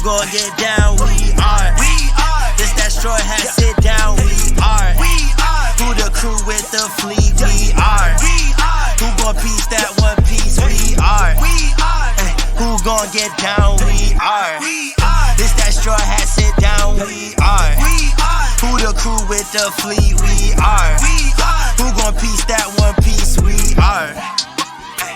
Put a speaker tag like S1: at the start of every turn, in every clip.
S1: gon' get down? We are. This that Strawhat Sitdown. We are. Who the crew with the fleet? We are. Who gon' piece that one piece? We are. Who gon' get down? We are. This that Strawhat Sitdown. We are. Who the crew with the fleet? We are. Who gon' piece that one piece? We are.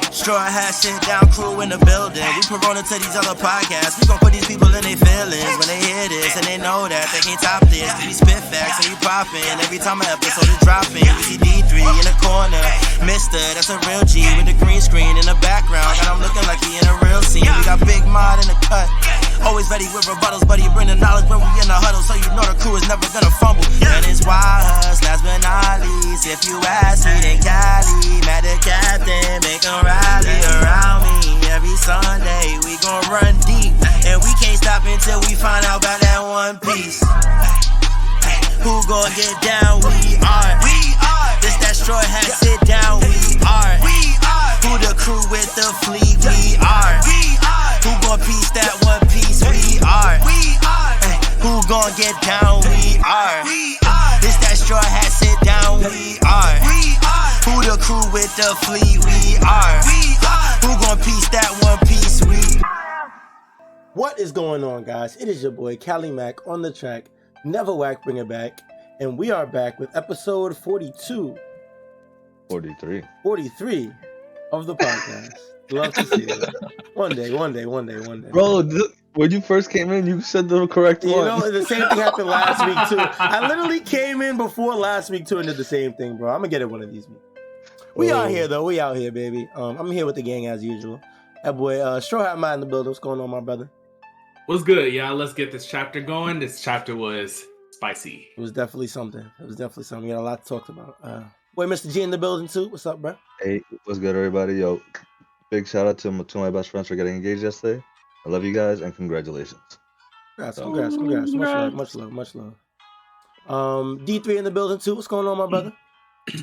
S1: Strawhat Sitdown crew in the building. We Corona to these other podcasts. We gon' put these people in their feelings when they hear this and they know that they can't top this. We spit facts and we poppin' every time an episode is dropping. We see D3 in the corner, Mister, that's a real G with the green screen in the background. Got him looking like he in a real scene. We got Big Mod in the cut. Always ready with rebuttals, but he bring the knowledge when we in the huddle, so you know the crew is never gonna fumble. And it's YHuss, last but not least. If you ask me, then Cali, mad the captain, make him rally around me. Every Sunday we gon' run deep, and we can't stop until we find out about that one piece. Who gon' get down? We are. This that Strawhat Sitdown. We are. Who the crew with the fleet? We are. Who gon' piece that one piece? We are. Who gon' get down? We are. This that Strawhat Sitdown. We are. Who the crew with the fleet? We are. Who gon' piece that one piece? We.
S2: What is going on, guys? It is your boy Cali Mac on the track. Never whack, bring it back. And we are back with episode 42.
S3: 43
S2: of the podcast. Love to see it. One day.
S3: Bro, when you first came in, you said the correct one.
S2: You know, the same thing happened last week, too. I literally came in before last week, too, and did the same thing, bro. I'm going to get it one of these weeks. We out here, though. We out here, baby. I'm here with the gang as usual. That boy, Straw Hat Man in the building. What's going on, my brother?
S4: What's good, y'all? Let's get this chapter going. This chapter was spicy.
S2: It was definitely something. We got a lot to talk about. Boy, Mr. G in the building, too. What's up, bro?
S3: Hey, what's good, everybody? Yo, big shout out to my best friends for getting engaged yesterday. I love you guys, and congratulations.
S2: Congrats. Much love. D3 in the building, too. What's going on, my brother?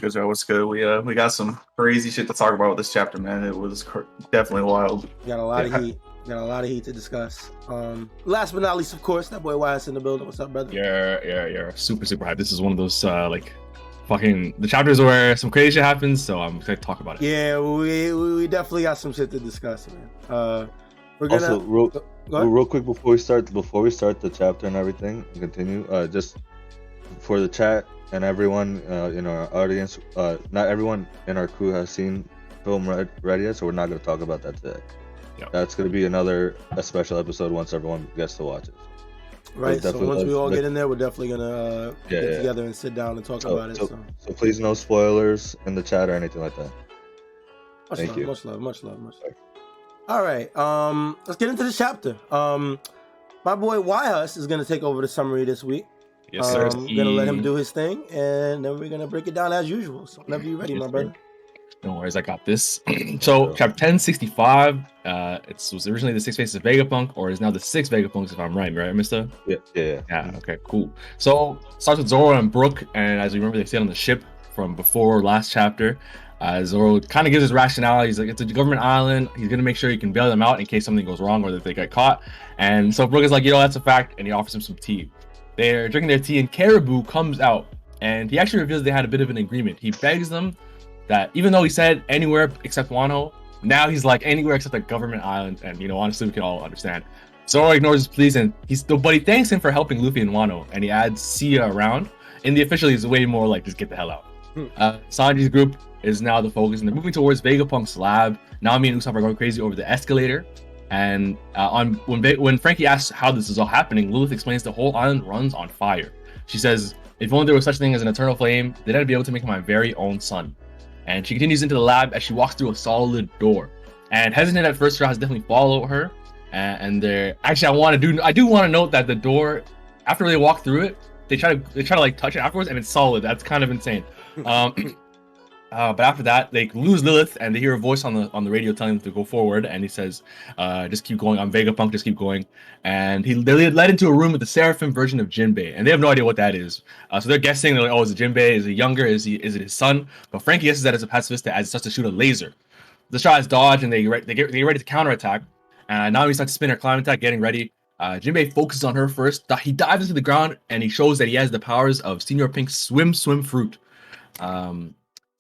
S5: What's good? We got some crazy shit to talk about with this chapter, man. It was definitely wild.
S2: Got a lot of heat. Got a lot of heat to discuss. Last but not least, of course, that boy YHuss in the building. What's up, brother?
S4: Yeah. Super hype. This is one of those the chapters where some crazy shit happens, so I'm excited to talk about it.
S2: Yeah, we definitely got some shit to discuss, man. We're gonna
S3: also real quick before we start the chapter and everything and continue. Just for the chat and everyone in our audience, not everyone in our crew has seen Film Red yet, so we're not going to talk about that today. Yep. That's going to be a special episode once everyone gets to watch it.
S2: Right, so once we all get in there, we're definitely going to get together and sit down and talk about it. So
S3: please no spoilers in the chat or anything like that. Thank you.
S2: Much love. All right, let's get into the chapter. My boy YHuss is going to take over the summary this week.
S4: Yes, sir.
S2: I'm going to let him do his thing, and then we're going to break it down as usual. So whenever you're ready, my brother.
S4: No worries, I got this. So, chapter 1065, it was originally the 6 faces of Vegapunk, or is now the 6 Vegapunks, if I'm right, mister?
S3: Yeah.
S4: Okay, cool. So, starts with Zoro and Brook, and as you remember, they stayed on the ship from before last chapter. Zoro kind of gives his rationale. He's like, it's a government island. He's going to make sure he can bail them out in case something goes wrong or that they get caught. And so Brook is like, that's a fact, and he offers him some tea. They're drinking their tea, and Caribou comes out, and he actually reveals they had a bit of an agreement. He begs them that even though he said anywhere except Wano, now he's like anywhere except the government island, and honestly we can all understand. Zoro ignores his pleas, and but he thanks him for helping Luffy and Wano, and he adds Sia around. In the official, he's way more like just get the hell out. Sanji's group is now the focus, and they're moving towards Vegapunk's lab. Nami and Usopp are going crazy over the escalator, and when Frankie asks how this is all happening, Lilith explains the whole island runs on fire. She says, if only there was such thing as an eternal flame, then I'd be able to make my very own sun. And she continues into the lab as she walks through a solid door. And hesitant at first, Strauss definitely follow her. And they're actually, I do want to note that the door, after they walk through it, they try to like touch it afterwards, and it's solid. That's kind of insane. But after that, they lose Lilith, and they hear a voice on the radio telling them to go forward. And he says, "Just keep going. I'm Vegapunk. Just keep going." And they're led into a room with the Seraphim version of Jinbei, and they have no idea what that is. So they're guessing. They're like, "Oh, is it Jinbei? Is he younger? Is it his son?" But Frankie guesses that it's a pacifist as it starts to shoot a laser. The Straws dodge, and they get ready to counterattack. And now he starts to spin her climb attack, getting ready. Jinbei focuses on her first. He dives into the ground and he shows that he has the powers of Senior Pink's swim fruit.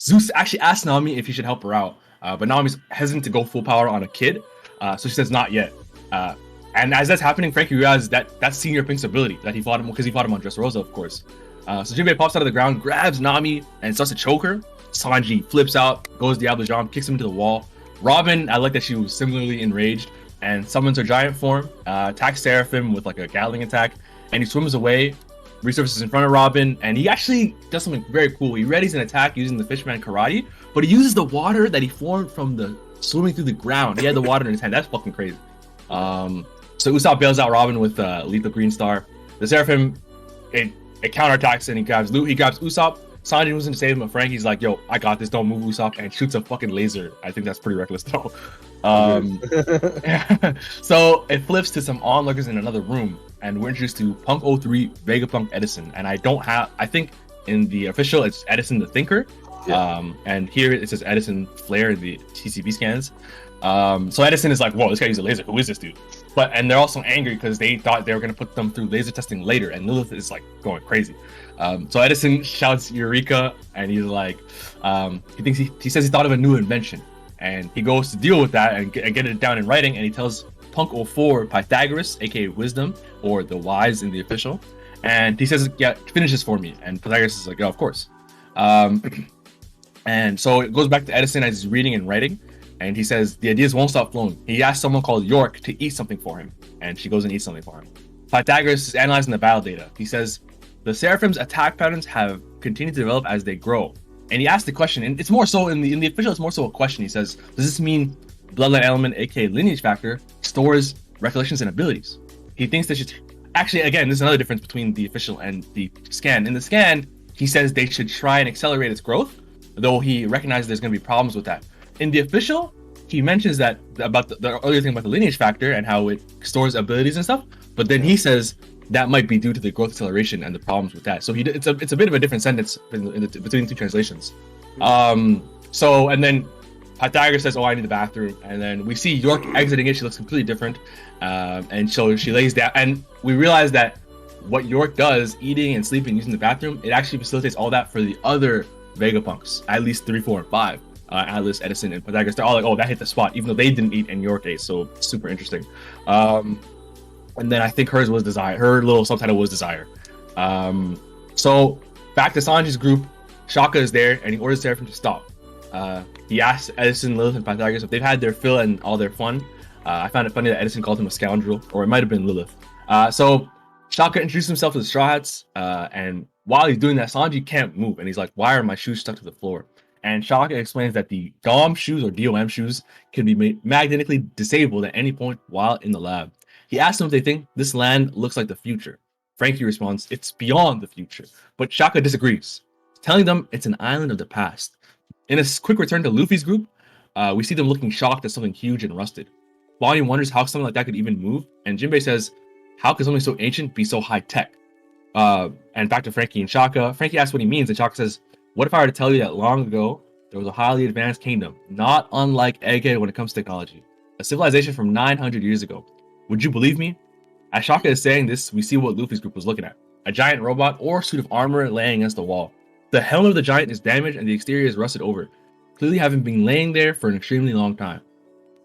S4: Zeus actually asks Naomi if he should help her out, but Naomi's hesitant to go full power on a kid, so she says not yet. And as that's happening, Frankie realizes that that's Senior Pink's ability that he fought him because he fought him on Dressrosa, of course. So Jinbei pops out of the ground, grabs Nami, and starts to choke her. Sanji flips out, goes Diablo Jam, kicks him into the wall. Robin, I like that she was similarly enraged and summons her giant form, attacks Seraphim with like a Gatling attack, and he swims away, resurfaces in front of Robin, and he actually does something very cool. He readies an attack using the Fishman Karate, but he uses the water that he formed from the swimming through the ground. He had the water in his hand. That's fucking crazy. So Usopp bails out Robin with Lethal Green Star. The Seraphim, it counterattacks and he grabs Usopp. Sanji moves in to save him, but Frankie's like, yo, I got this, don't move Usopp, and shoots a fucking laser. I think that's pretty reckless though. So it flips to some onlookers in another room, and we're introduced to Punk 03, Vegapunk Edison. And I think in the official it's Edison the Thinker. Yeah. And here it says Edison Flare in the TCB scans. So Edison is like, whoa, this guy used a laser. Who is this dude? And they're also angry because they thought they were going to put them through laser testing later, and Lilith is like going crazy. So Edison shouts Eureka, and he's like, he says he thought of a new invention, and he goes to deal with that and get it down in writing, and he tells Punk 04 Pythagoras, aka Wisdom, or the Wise in the official, and he says, yeah, finish this for me, and Pythagoras is like, oh, of course. And so it goes back to Edison as he's reading and writing, and he says the ideas won't stop flowing. He asks someone called York to eat something for him, and she goes and eats something for him. Pythagoras is analyzing the battle data. He says the Seraphim's attack patterns have continued to develop as they grow, and he asks the question, and it's more so in the official, it's more so a question. He says, does this mean bloodline element, aka lineage factor, stores recollections and abilities? He thinks they should actually, again, this is another difference between the official and the scan. In the scan, he says they should try and accelerate its growth, though he recognizes there's going to be problems with that. In the official, he mentions that about the earlier thing about the lineage factor and how it stores abilities and stuff, but then he says that might be due to the growth acceleration and the problems with that. So it's a bit of a different sentence between two translations. So and then Pythagoras says, "Oh, I need the bathroom," and then we see York exiting it. She looks completely different, and so she lays down, and we realize that what York does, eating and sleeping, using the bathroom, it actually facilitates all that for the other Vegapunks, at least 3, 4, and 5. Atlas, Edison, and Pythagoras, they're all like, oh, that hit the spot, even though they didn't eat and York ate, so super interesting. And then I think hers was Desire. Her little subtitle was Desire. So back to Sanji's group, Shaka is there, and he orders Seraphim to stop. He asks Edison, Lilith, and Pythagoras if they've had their fill and all their fun. I found it funny that Edison called him a scoundrel, or it might have been Lilith. So Shaka introduced himself to the Straw Hats, and while he's doing that, Sanji can't move, and he's like, why are my shoes stuck to the floor? And Shaka explains that the DOM shoes, or DOM shoes, can be magnetically disabled at any point while in the lab. He asks them if they think this land looks like the future. Frankie responds, it's beyond the future. But Shaka disagrees, telling them it's an island of the past. In a quick return to Luffy's group, we see them looking shocked at something huge and rusted. Bonnie wonders how something like that could even move, and Jinbei says, how could something so ancient be so high-tech? And back to Frankie and Shaka. Frankie asks what he means, and Shaka says, what if I were to tell you that long ago, there was a highly advanced kingdom, not unlike Egghead when it comes to technology, a civilization from 900 years ago? Would you believe me? As Shaka is saying this, we see what Luffy's group was looking at. A giant robot or suit of armor laying against the wall. The helmet of the giant is damaged and the exterior is rusted over, clearly having been laying there for an extremely long time.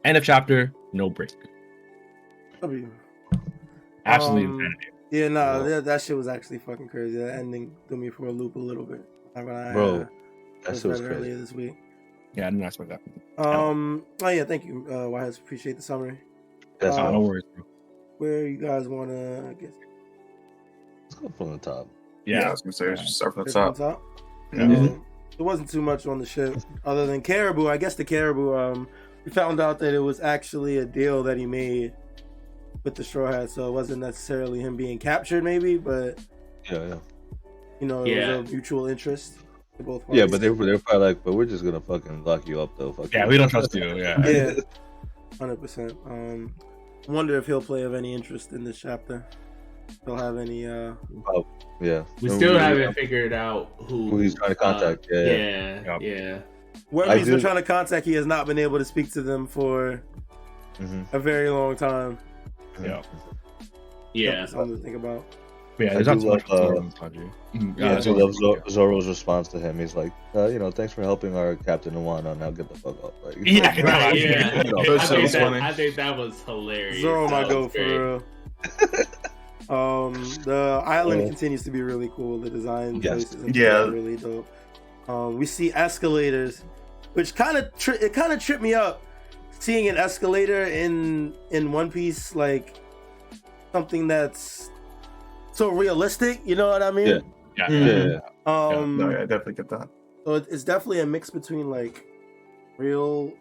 S4: End of chapter, no break. Absolutely insanity.
S2: Yeah, no, that shit was actually fucking crazy. That ending threw me for a loop a little bit.
S3: Bro, that shit was crazy.
S2: Earlier this week.
S4: Yeah, I did not expect that.
S2: Oh yeah, thank you, YHuss. Appreciate the summary.
S3: That's
S4: no worries, bro.
S2: Where you guys want to, I guess?
S3: Let's go from the top.
S5: Yeah, I was gonna say just start from the top.
S2: Yeah. There wasn't too much on the ship other than Caribou. I guess the Caribou. We found out that it was actually a deal that he made with the Straw Hats, so it wasn't necessarily him being captured, maybe, but
S3: yeah.
S2: You know, it was a mutual interest to both parties.
S3: Yeah, but they're probably like, but we're just gonna fucking lock you up though.
S4: Yeah, we don't trust you. Yeah.
S2: Yeah. 100%. Wonder if he'll play of any interest in this chapter. He'll have any.
S3: Yeah.
S6: We still haven't figured out who
S3: he's trying to contact.
S6: Yeah.
S2: Whoever he's been trying to contact, he has not been able to speak to them for a very long time.
S4: Yeah.
S6: Yeah.
S2: Something to think about.
S4: But yeah,
S3: I
S4: there's
S3: do
S4: not so much
S3: love,
S4: Zoro in Sanji.
S3: I do
S4: Zoro-
S3: love Zoro's response to him. He's like, thanks for helping our Captain Wano. Now get the fuck off. Like,
S4: Yeah,
S6: Right, yeah.
S3: You know,
S5: That
S6: I,
S5: shit
S6: think
S5: was
S6: that,
S5: funny.
S6: I think that was hilarious.
S2: Zoro
S6: That
S2: might go
S6: was great.
S2: for real. The island
S3: Yeah.
S2: continues to be really cool. The design
S3: Yes.
S2: choices and
S5: Yeah.
S2: stuff are really dope. We see escalators, which kind of tripped me up. Seeing an escalator in One Piece, like something that's so realistic, you know what I mean?
S4: Yeah.
S3: yeah.
S5: No, yeah, I definitely get that.
S2: So it's definitely a mix between like real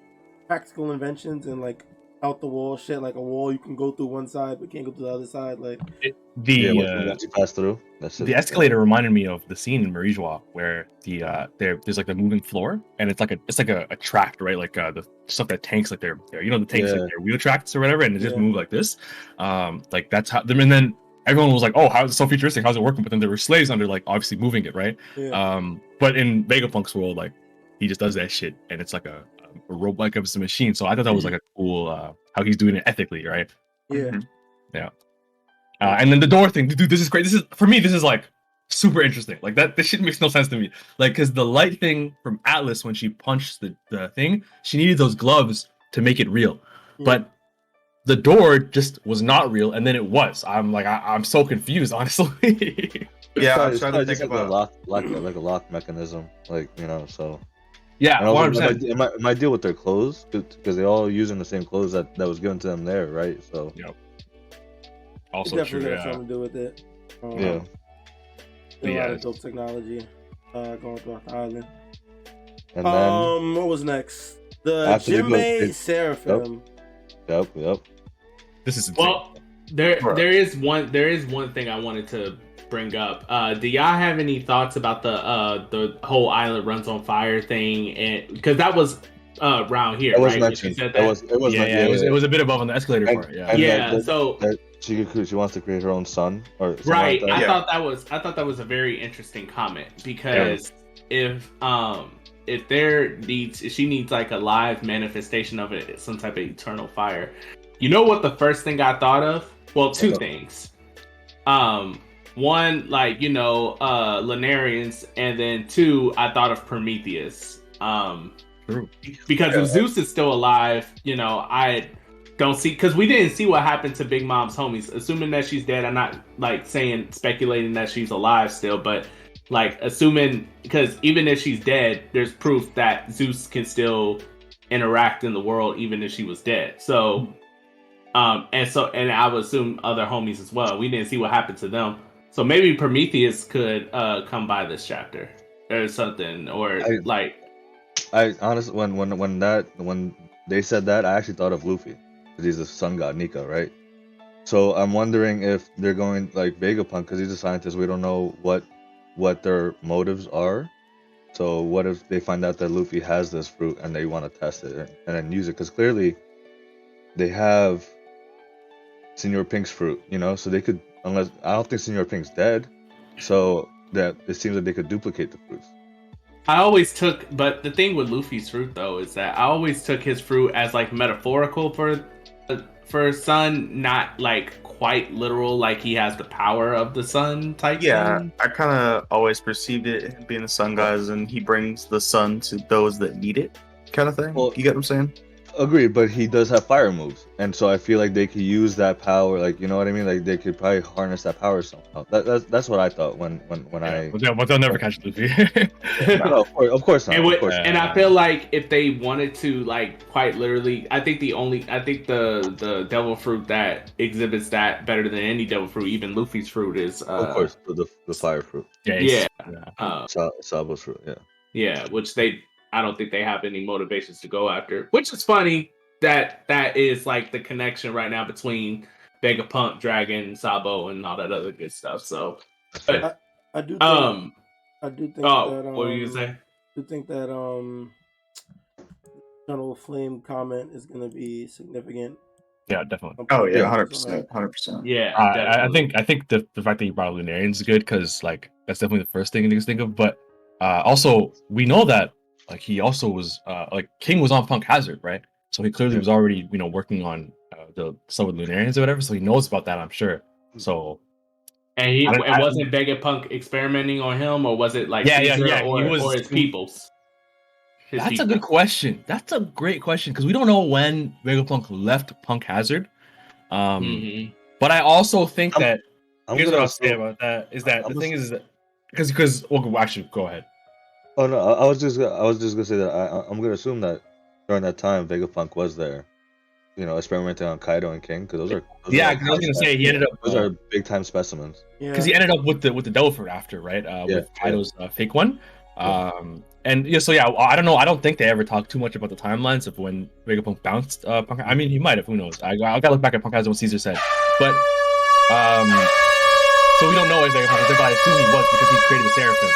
S2: practical inventions and like out the wall shit, like a wall you can go through one side but can't go to the other side. Like
S3: Once you pass through, that's it.
S4: The escalator reminded me of the scene in Marijois where there's like the moving floor and it's like a tract, right? Like the stuff that tanks like they're the tanks like their wheel tracts or whatever, and they just move like this. Like that's how and then everyone was like, oh, how is it so futuristic? How's it working? But then there were slaves under like obviously moving it, right?
S2: yeah.
S4: But in Vegapunk's world, like he just does that shit and it's like a robot, like it's a machine. So I thought that was like a cool how he's doing it ethically, right?
S2: Yeah.
S4: And then the door thing, dude, this is great. This is like super interesting. Like that, this shit makes no sense to me. Like, cause the light thing from Atlas when she punched the thing, she needed those gloves to make it real.
S2: Yeah.
S4: But the door just was not real, and then it was. I'm like, I'm so confused, honestly.
S5: Yeah, I'm
S3: It's
S5: trying
S3: probably
S5: to
S3: just
S5: think
S3: like
S5: about.
S3: like a lock mechanism, like so.
S4: Yeah,
S3: And also,
S4: 100%.
S3: it might deal with their clothes because they all using the same clothes that was given to them there, right? So
S2: It
S4: Also
S2: definitely
S4: true.
S2: got
S4: Yeah.
S2: something to do with it.
S3: yeah.
S2: A lot
S4: Yeah.
S2: of dope technology going throughout the island.
S3: And then
S2: What was next? The
S3: After they go-
S2: Jinmei
S3: they-
S2: Seraphim.
S3: yep.
S4: This is insane.
S6: Well, there
S5: Right.
S6: there is one thing I wanted to bring up. Do y'all have any thoughts about the whole island runs on fire thing? And because that was around here,
S3: It was
S6: right?
S3: mentioned.
S6: She said
S3: It was
S4: It was a bit above on the escalator
S3: And-
S4: part. Yeah.
S3: and
S6: yeah.
S3: that-
S6: So
S3: she wants to create her own son or something
S6: right,
S3: like
S6: I
S3: that.
S6: thought that was a very interesting comment because if she needs like a live manifestation of it, some type of eternal fire. You know what the first thing I thought of? Well, two things. One, like, Lunarians, and then two, I thought of Prometheus.
S4: True.
S6: Because if Zeus is still alive, I don't see, because we didn't see what happened to Big Mom's homies. Assuming that she's dead, I'm not like speculating that she's alive still, but like assuming, because even if she's dead, there's proof that Zeus can still interact in the world even if she was dead. So, and I would assume other homies as well. We didn't see what happened to them. So maybe Prometheus could come by this chapter or something, or
S3: I honestly, when they said that, I actually thought of Luffy because he's the sun god Nika, right? So I'm wondering if they're going like Vegapunk because he's a scientist. We don't know what their motives are. So what if they find out that Luffy has this fruit and they want to test it and then use it? Because clearly they have Senor Pink's fruit, so they could, unless I don't think Senor Pink's dead, so that it seems that they could duplicate the fruits.
S6: But the thing with Luffy's fruit though is that I always took his fruit as like metaphorical for sun, not like quite literal, like he has the power of the sun type thing.
S5: I kind of always perceived it being the sun guys, and he brings the sun to those that need it, kind of thing.
S3: Well,
S5: you get what I'm saying?
S3: Agreed, but he does have fire moves, and so I feel like they could use that power, like, you know what I mean? Like they could probably harness that power somehow. That's what I thought when I.
S4: But they'll never catch Luffy.
S3: No, of course not. Of course not.
S6: And I feel like if they wanted to, like, quite literally, I think the devil fruit that exhibits that better than any devil fruit, even Luffy's fruit, is
S3: Of course, the fire fruit, Sabo's fruit,
S6: which I don't think they have any motivations to go after, which is funny that is like the connection right now between Vegapunk, Dragon, Sabo, and all that other good stuff. So,
S2: I do think
S6: that. What were you gonna say?
S2: I do think that Eternal Flame comment is gonna be significant.
S4: Yeah, definitely.
S5: Oh yeah, 100%.
S6: Yeah,
S4: I think the fact that you brought up Lunarians is good because like that's definitely the first thing niggas think of. But also we know that like he also was like King was on Punk Hazard, right? So he clearly was already working on the stuff with Lunarians or whatever. So he knows about that, I'm sure. So
S6: And it wasn't Vegapunk experimenting on him, or was it like Caesar or his peoples?
S4: That's a good question. That's a great question because we don't know when Vegapunk left Punk Hazard. But I also think that here's what I'll say about that is that the thing is that because well, actually go ahead.
S3: Oh no, I was just gonna say that I'm gonna assume that during that time Vegapunk was there, experimenting on Kaido and King because those are
S4: I was gonna say he ended up
S3: those are big time specimens.
S4: Because he ended up with the Delphur after, right? With Kaido's fake one. And I don't know. I don't think they ever talked too much about the timelines of when Vegapunk bounced Punk. I mean, he might have. Who knows? I gotta look back at Punk Hazard what Caesar said, but so we don't know if Vegapunk was there, but I assume he was because he created the Seraphim.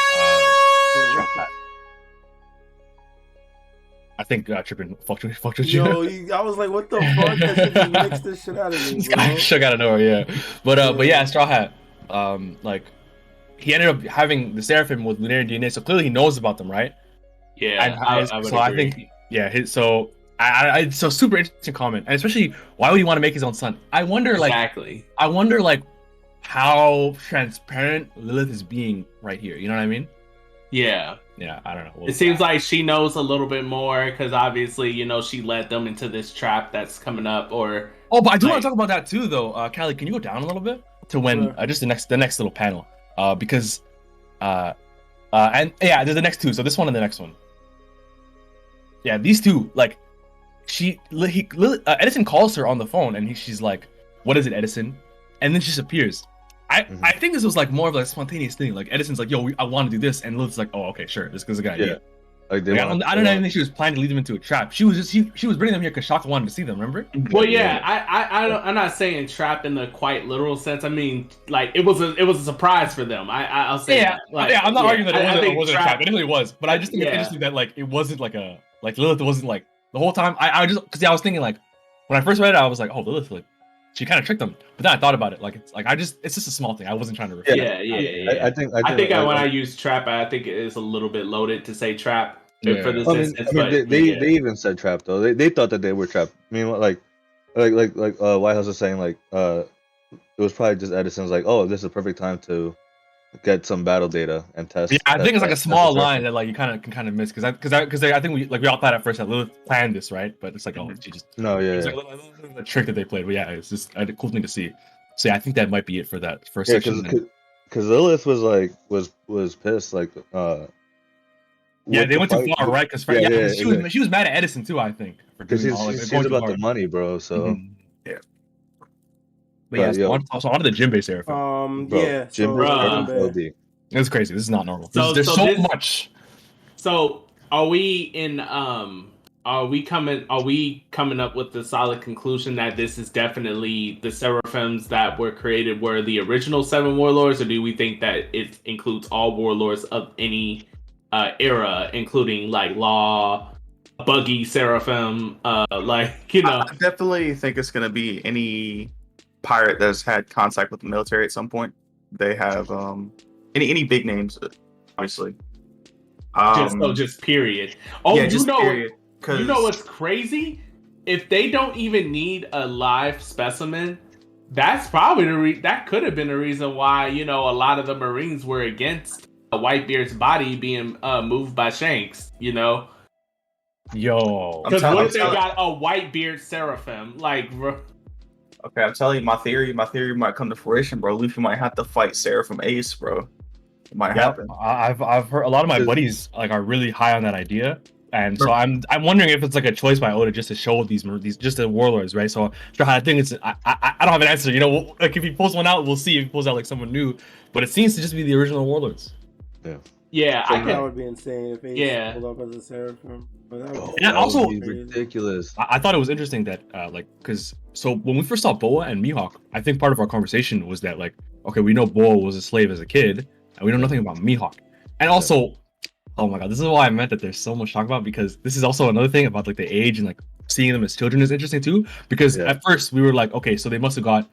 S4: I think Trippin fucked with you.
S2: Yo, I was like, what the fuck? That shit just mixed this shit out of me, bro.
S4: Shook out of nowhere, yeah. But yeah, Straw Hat, like he ended up having the Seraphim with lunar DNA, so clearly he knows about them, right?
S6: Yeah, I would agree.
S4: I think, so super interesting comment, and especially why would he want to make his own son? I wonder, how transparent Lilith is being right here. You know what I mean?
S6: Yeah,
S4: I don't know.
S6: It seems like she knows a little bit more because obviously, she led them into this trap that's coming up. But
S4: I do want to talk about that too, though. Callie, can you go down a little bit to when just the next little panel? Because there's the next two. So this one and the next one. Yeah, these two, like, Edison calls her on the phone and she's like, "What is it, Edison?" And then she disappears. I think this was like more of a spontaneous thing. Like Edison's like, "Yo, I want to do this," and Lilith's like, "Oh, okay, sure, this is a good idea." I don't even think she was planning to lead them into a trap. She was she was bringing them here because Shaka wanted to see them. Remember?
S6: Well, I'm not saying trap in the quite literal sense. I mean, like it was a surprise for them. I'll say that.
S4: I'm not arguing that it wasn't a trap. It definitely was, but I just think it's interesting that like it wasn't like Lilith wasn't like the whole time. I was thinking like when I first read it, I was like, oh, Lilith, like she kind of tricked them. But then I thought about it, like it's just a small thing. I wasn't trying to refer.
S6: I think when I use trap, I think it is a little bit loaded to say trap for this instance.
S3: They even said trap though. They thought that they were trapped. I mean, like YHuss was saying, like it was probably just Edison's like, oh, this is a perfect time to get some battle data and test.
S4: Yeah, I think it's like a small line that like you can kind of miss because I think we all thought at first that Lilith planned this, right? But it's like, oh, she just it's like a trick that they played. But yeah, it's just a cool thing to see. So yeah, I think that might be it for that first section.
S3: Because Lilith was like was pissed, like
S4: they went too far, right? Because she was mad at Edison too, I think,
S3: because she's about the money, bro. So
S4: But yeah, so on to the Jinbei Seraphim.
S3: Jinbei.
S4: It's crazy. This is not normal. There's so much.
S6: So are we in? Are we coming up with the solid conclusion that this is definitely the Seraphims that were created were the original 7 warlords, or do we think that it includes all warlords of any era, including like Law, Buggy, Seraphim, I
S5: definitely think it's gonna be any pirate that's had contact with the military at some point. They have any big names, obviously.
S6: Just period.
S5: Period.
S6: You know what's crazy? If they don't even need a live specimen, that's probably that could have been the reason why a lot of the Marines were against Whitebeard's body being moved by Shanks.
S4: Yo,
S6: because what if they got a Whitebeard Seraphim?
S5: Okay, I'm telling you, my theory might come to fruition, bro. Luffy might have to fight Seraphim Ace, bro. It might happen.
S4: I've heard a lot of my buddies are really high on that idea. And so I'm wondering if it's like a choice by Oda just to show these just the warlords, right? So I think I don't have an answer. Like if he pulls one out, we'll see if he pulls out like someone new. But it seems to just be the original warlords.
S6: Yeah,
S2: that would be insane if he pulled up as a Seraphim.
S4: And also
S3: ridiculous.
S4: I thought it was interesting that because when we first saw Boa and Mihawk, I think part of our conversation was that like, okay, we know Boa was a slave as a kid, and we know nothing about Mihawk. And also, oh my god, this is why I meant that there's so much to talk about, because this is also another thing about like the age and like seeing them as children is interesting too. Because at first we were like, okay, so they must have got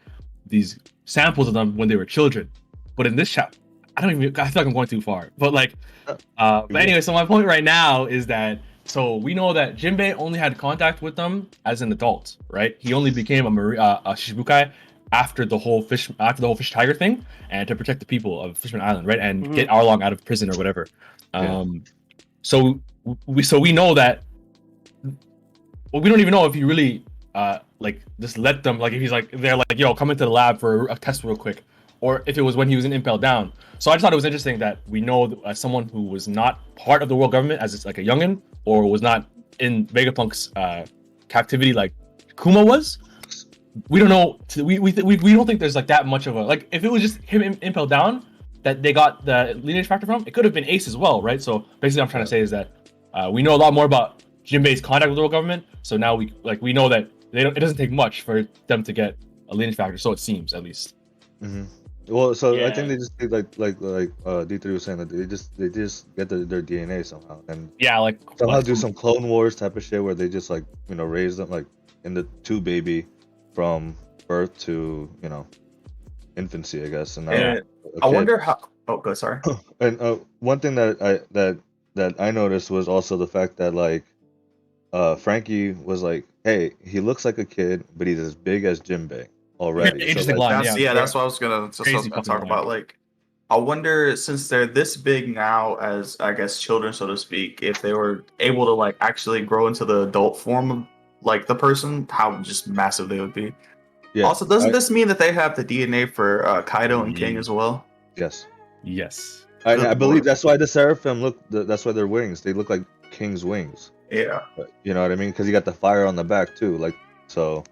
S4: these samples of them when they were children. But in this chapter, I feel like I'm going too far. But like, but anyway, so my point right now is that so we know that Jinbei only had contact with them as an adult, right? He only became a Shichibukai after the whole fish tiger thing, and to protect the people of Fishman Island, right, and get Arlong out of prison or whatever. So we know that. Well, we don't even know if he really like just let them, like if he's like they're like, yo, come into the lab for a test real quick, or if it was when he was in Impel Down. So I just thought it was interesting that we know someone who was not part of the world government as it's like a youngin, or was not in Vegapunk's captivity like Kuma was. We don't know. We don't think there's like that much of a, like if it was just him Impel Down that they got the lineage factor from, it could have been Ace as well, right? So basically, what I'm trying to say is that we know a lot more about Jinbei's contact with the world government. So now we know that it doesn't take much for them to get a lineage factor. So it seems, at least.
S3: Well, so I think they just did like D3 was saying that they just get their DNA somehow, and
S4: like
S3: somehow do some Clone Wars type of shit where they just like raise them like in the two baby from birth to infancy, I guess. And
S5: I wonder how. Oh, go sorry.
S3: And one thing that I noticed was also the fact that like Frankie was like, hey, he looks like a kid, but he's as big as Jinbei already.
S4: Interesting
S3: so, like,
S4: line.
S5: That's what I was gonna talk about. Like, I wonder, since they're this big now as, I guess, children, so to speak, if they were able to like actually grow into the adult form of like the person, how just massive they would be. Yeah. Also, doesn't this mean that they have the DNA for Kaido and King as well?
S3: Yes.
S4: I
S3: believe that's why the Seraphim that's why their wings, they look like King's wings.
S5: Yeah.
S3: You know what I mean? Because you got the fire on the back too, like so.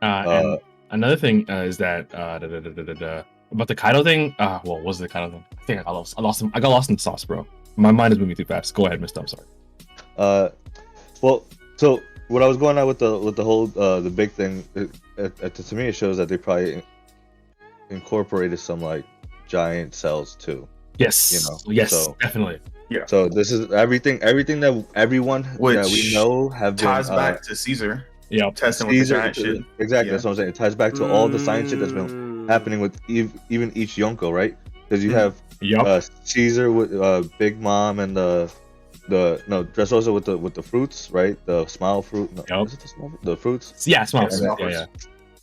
S4: And another thing is that about the Kaido thing. Well, what was the Kaido thing? I think I lost him. I got lost in the sauce, bro. My mind is moving too fast. Go ahead, Mister. I'm sorry.
S3: Well, so what I was going on with the whole the big thing, to me it shows that they probably incorporated some like giant cells too.
S4: Yes. Yes. So, definitely.
S3: Yeah. So this is everything that everyone that we know have
S5: ties
S3: been
S5: back to Caesar.
S3: Yeah.
S5: Testing with the giant shit.
S3: Exactly. Yeah. That's what I'm saying. It ties back to all the science shit that's been happening with even each Yonko, right? Because you have Caesar with Big Mom and the Dressrosa with the fruits, right? The smile fruit. No, is it the fruits?
S4: Yeah, smile fruit. Yeah.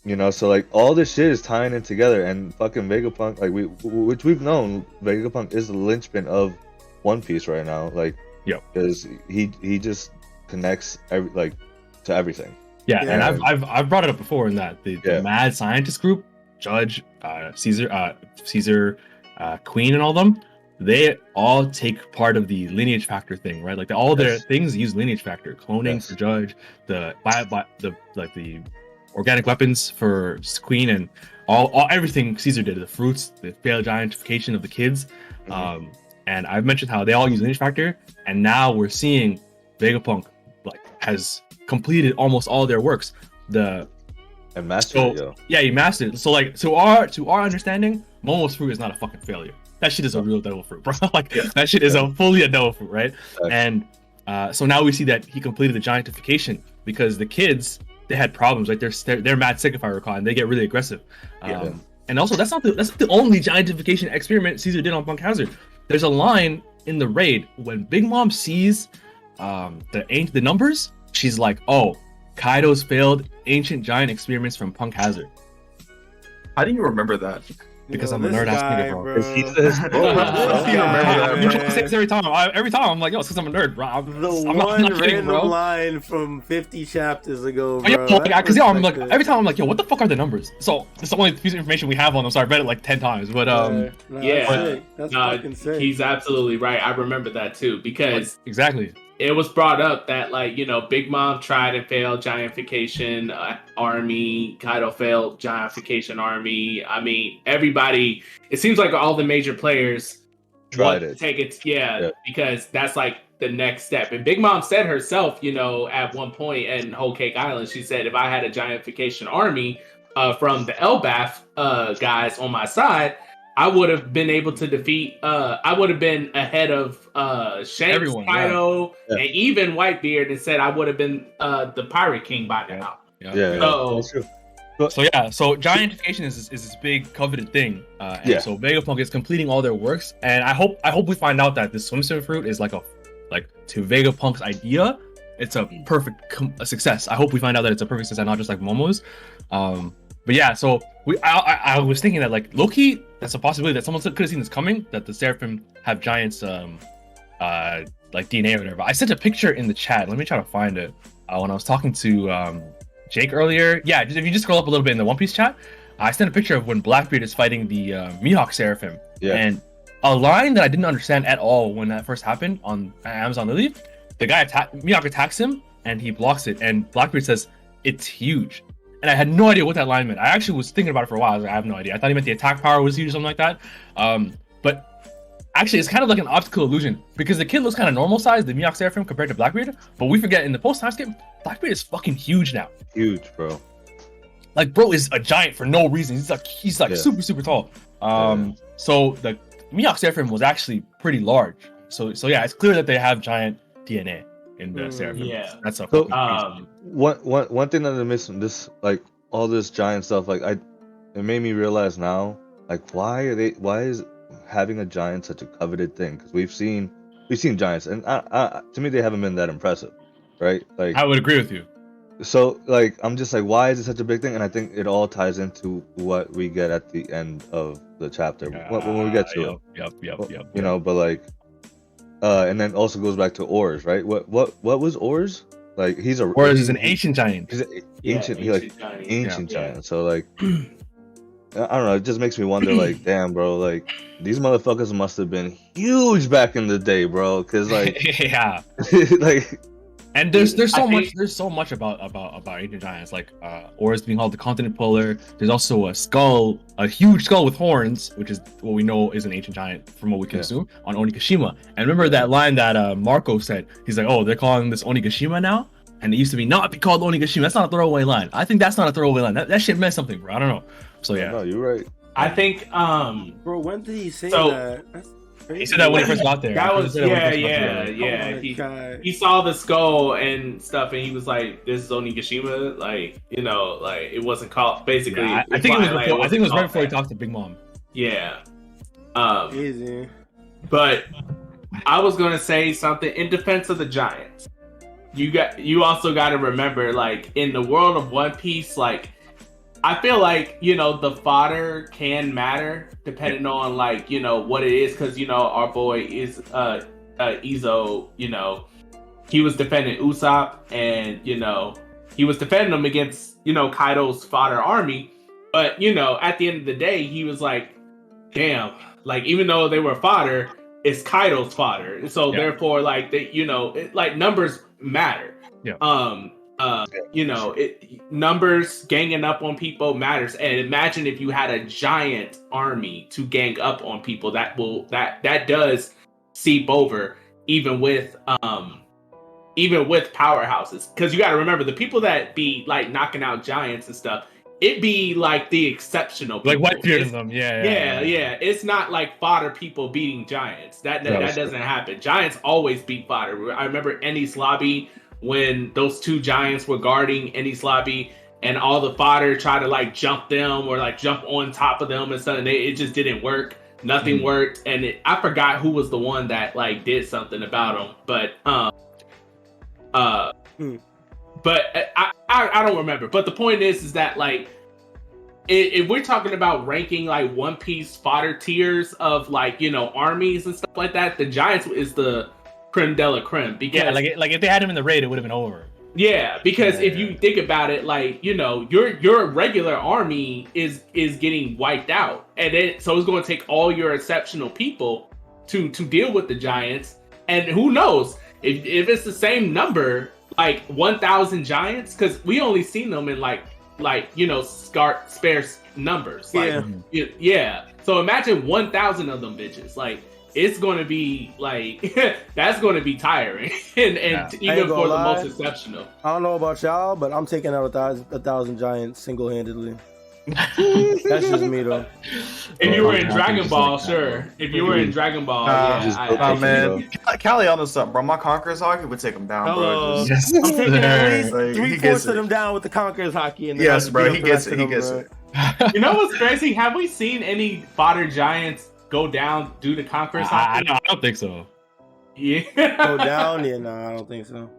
S3: You know, so like all this shit is tying in together, and fucking Vegapunk, like which we've known, Vegapunk is the linchpin of One Piece right now, like, because he just connects to everything.
S4: Yeah, and I've brought it up before in that the mad scientist group, Judge, Caesar, Queen, and all them, they all take part of the lineage factor thing, right? Like all their things use lineage factor, cloning for Judge, the organic weapons for Queen, and all everything Caesar did, the fruits, the failed giantification of the kids. And I've mentioned how they all use lineage factor, and now we're seeing Vegapunk like has completed almost all their works. And mastered it, he mastered it. So like to our understanding, Momo's fruit is not a fucking failure. That shit is a real devil fruit, bro. Like that shit is fully a devil fruit, right? And so now we see that he completed the giantification, because the kids, they had problems, like they're mad sick, if I recall, and they get really aggressive. And also that's not the only giantification experiment Caesar did on Punk Hazard. There's a line in the raid when Big Mom sees the numbers, she's like, "Oh, Kaido's failed ancient giant experiments from Punk Hazard."
S5: How do you remember that?
S4: Because I'm a nerd ass nigga, bro.
S5: You remember that,
S4: say this every time. I'm like, yo, it's because I'm a nerd, bro. I'm
S2: not kidding, bro. Line from 50 chapters ago, bro.
S4: Because I'm like, every time I'm like, yo, what the fuck are the numbers? So it's the only piece of information we have on them. So I read it like 10 times. But
S2: that's fucking sick.
S6: He's absolutely right. I remember that too, because
S4: exactly.
S6: It was brought up that, like, Big Mom tried and failed giantification army. Kaido failed giantification army. I mean, everybody. It seems like all the major players
S3: tried it.
S6: Take it, because that's like the next step. And Big Mom said herself, at one point in Whole Cake Island, she said, if I had a giantification army from the Elbaf guys on my side, I would have been able to defeat. I would have been ahead of Shanks, Kaido, and even Whitebeard, and said I would have been the Pirate King by now.
S4: So giantification is this big coveted thing. So Vegapunk is completing all their works, and I hope we find out that this swimsuit fruit is like to Vegapunk's idea, it's a perfect success. I hope we find out that it's a perfect success, not just like Momo's. But yeah, so I was thinking that like Loki, that's a possibility that someone could have seen this coming, that the Seraphim have giants like DNA or whatever. I sent a picture in the chat. Let me try to find it. When I was talking to Jake earlier. Yeah, if you just scroll up a little bit in the One Piece chat, I sent a picture of when Blackbeard is fighting the Mihawk Seraphim. Yeah. And a line that I didn't understand at all when that first happened on Amazon Lily, the guy Mihawk attacks him and he blocks it, and Blackbeard says, "It's huge." And I had no idea what that line meant. I actually was thinking about it for a while. I was like, I have no idea. I thought he meant the attack power was huge or something like that. But actually, it's kind of like an optical illusion because the kid looks kind of normal size, the Mihawk Seraphim, compared to Blackbeard. But we forget in the post-time skip, Blackbeard is fucking huge now.
S3: Huge, bro.
S4: Like, bro is a giant for no reason. He's like super tall. So the Mihawk Seraphim was actually pretty large. So yeah, it's clear that they have giant DNA in the Seraphim.
S6: Yeah,
S4: that's a
S3: one thing that I missed from this, like all this giant stuff, like it made me realize now, like why is having a giant such a coveted thing? Because we've seen giants, and to me they haven't been that impressive, right? Like
S4: I would agree with you.
S3: So like I'm just like, why is it such a big thing? And I think it all ties into what we get at the end of the chapter when we get to it.
S4: Yep.
S3: You know, but like, and then also goes back to Ors, right? What was Ors? Like he's
S4: an ancient giant.
S3: He's an ancient giant. So like, I don't know. It just makes me wonder, like, damn, bro, like these motherfuckers must have been huge back in the day, bro. Cause like,
S4: yeah,
S3: like.
S4: And there's so much about ancient giants, like Ors being called the continent puller. There's also a huge skull with horns, which is what we know is an ancient giant from what we can assume on Onigashima. And remember that line that Marco said? He's like, "Oh, they're calling this Onigashima now, and it used to be not be called Onigashima." That's not a throwaway line. I think that's not a throwaway line. That shit meant something, bro. I don't know. So yeah,
S3: no, you're right.
S6: I think
S2: bro, when did he say that? That's crazy.
S4: He said that when he first got there.
S6: That was
S2: yeah.
S6: He saw the skull and stuff, and he was like, "This is Onigashima." Like, you know, like it wasn't called. Basically,
S4: yeah, I think it was right before he talked to Big Mom.
S6: Yeah.
S2: Easy.
S6: But I was gonna say something in defense of the Giants. You also got to remember, like in the world of One Piece, like I feel like, you know, the fodder can matter depending on like, you know, what it is, because you know our boy is Izo, you know, he was defending Usopp, and you know he was defending him against, you know, Kaido's fodder army, but you know at the end of the day he was like, damn, like even though they were fodder, it's Kaido's fodder, so therefore like they, you know, like numbers matter. You know, numbers ganging up on people matters, and imagine if you had a giant army to gang up on people, that does seep over even with powerhouses, because you got to remember the people that be like knocking out giants and stuff, it be like the exceptional people.
S4: Like Whitebeard in them. Yeah.
S6: It's not like fodder people beating giants. That doesn't happen. Giants always beat fodder. I remember Enies Lobby, when those two giants were guarding Enies Lobby, and all the fodder tried to like jump them or like jump on top of them and stuff, and it just didn't work. Nothing worked, and I forgot who was the one that like did something about them, but I don't remember. But the point is that like if we're talking about ranking like One Piece fodder tiers of like, you know, armies and stuff like that, the Giants is the creme de la creme, because
S4: like if they had him in the raid, it would have been over.
S6: Yeah, because if you think about it, like, you know, your regular army is getting wiped out, and then so it's going to take all your exceptional people to deal with the Giants. And who knows if it's the same number, like 1,000 Giants, because we only seen them in like you know, sparse numbers. Like, yeah. So imagine 1,000 of them bitches. Like, it's going to be like that's going to be tiring, and even for the most exceptional.
S2: I don't know about y'all, but I'm taking out 1,000 Giants single-handedly. That's just me though.
S6: If you were in Dragon Ball, sure. If you were in Dragon Ball,
S5: man. Callie on this up, bro. My Conqueror's Hockey would take him down, bro.
S2: I'm taking at least 3/4 of them down with the Conqueror's Hockey. And
S5: yes, bro. He gets it.
S6: You know what's crazy? Have we seen any fodder Giants go down due to Conqueror's Hockey?
S4: I don't think so.
S6: Yeah.
S2: Go down? Yeah, no, I don't think so.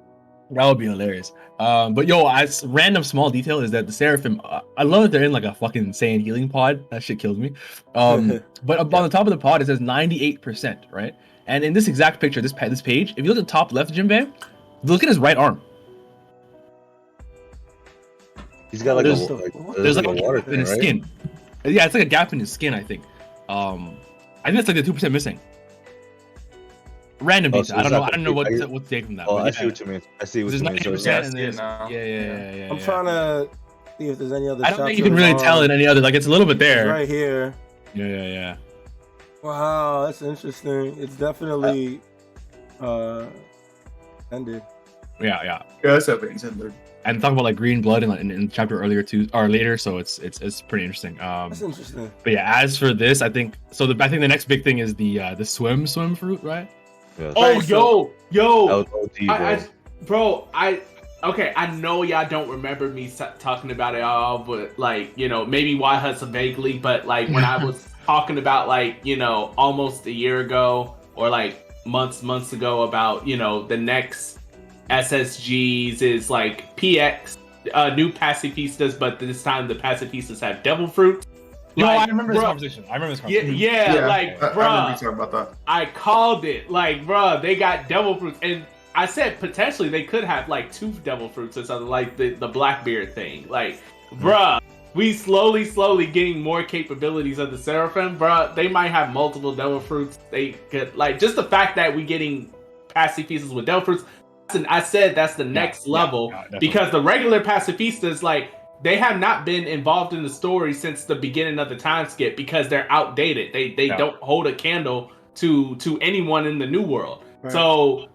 S4: That would be hilarious. But yo, as random small detail is that the Seraphim, I love that they're in like a fucking insane healing pod. That shit kills me. But up on the top of the pod, it says 98%, right? And in this exact picture, this page, if you look at the top left, Jim Van, look at his right arm.
S3: He's got like
S4: there's like a
S3: water
S4: gap in his skin. Yeah, it's like a gap in his skin, I think. I think that's like the 2% missing. Random detail. I don't know what to take from that.
S3: Oh, I see what you mean. I see what you mean.
S4: Yeah.
S2: I'm trying to see if there's any other.
S4: I don't think you can really tell in any other. Like it's a little bit there.
S2: Right here.
S4: Yeah.
S2: Wow, that's interesting. It's definitely ended.
S5: Yeah, that's evidence ended.
S4: And talk about like green blood in chapter earlier too or later, so it's pretty interesting.
S2: That's interesting.
S4: But yeah, as for this, I think so. I think the next big thing is the swim fruit, right?
S3: Yeah.
S6: Oh, yo,
S3: bro.
S6: Okay, I know y'all don't remember me talking about it all, but like, you know, maybe YHuss vaguely, but like when I was talking about like, you know, almost a year ago or like months ago about, you know, the next SSGs is like PX, new pacifistas, but this time the pacifistas have devil fruit.
S4: No, like, I remember this conversation.
S6: Yeah, like, bro,
S5: I remember you talking about that.
S6: I called it. Like, bro, they got devil fruits, and I said potentially they could have like 2 devil fruits or something, like the Blackbeard thing. Like, bro, we slowly getting more capabilities of the Seraphim, bro. They might have multiple devil fruits. They could, like, just the fact that we getting pacifistas with devil fruits. And I said that's the next level because the regular pacifistas, like, they have not been involved in the story since the beginning of the time skip because they're outdated. They don't hold a candle to anyone in the new world. Right. So,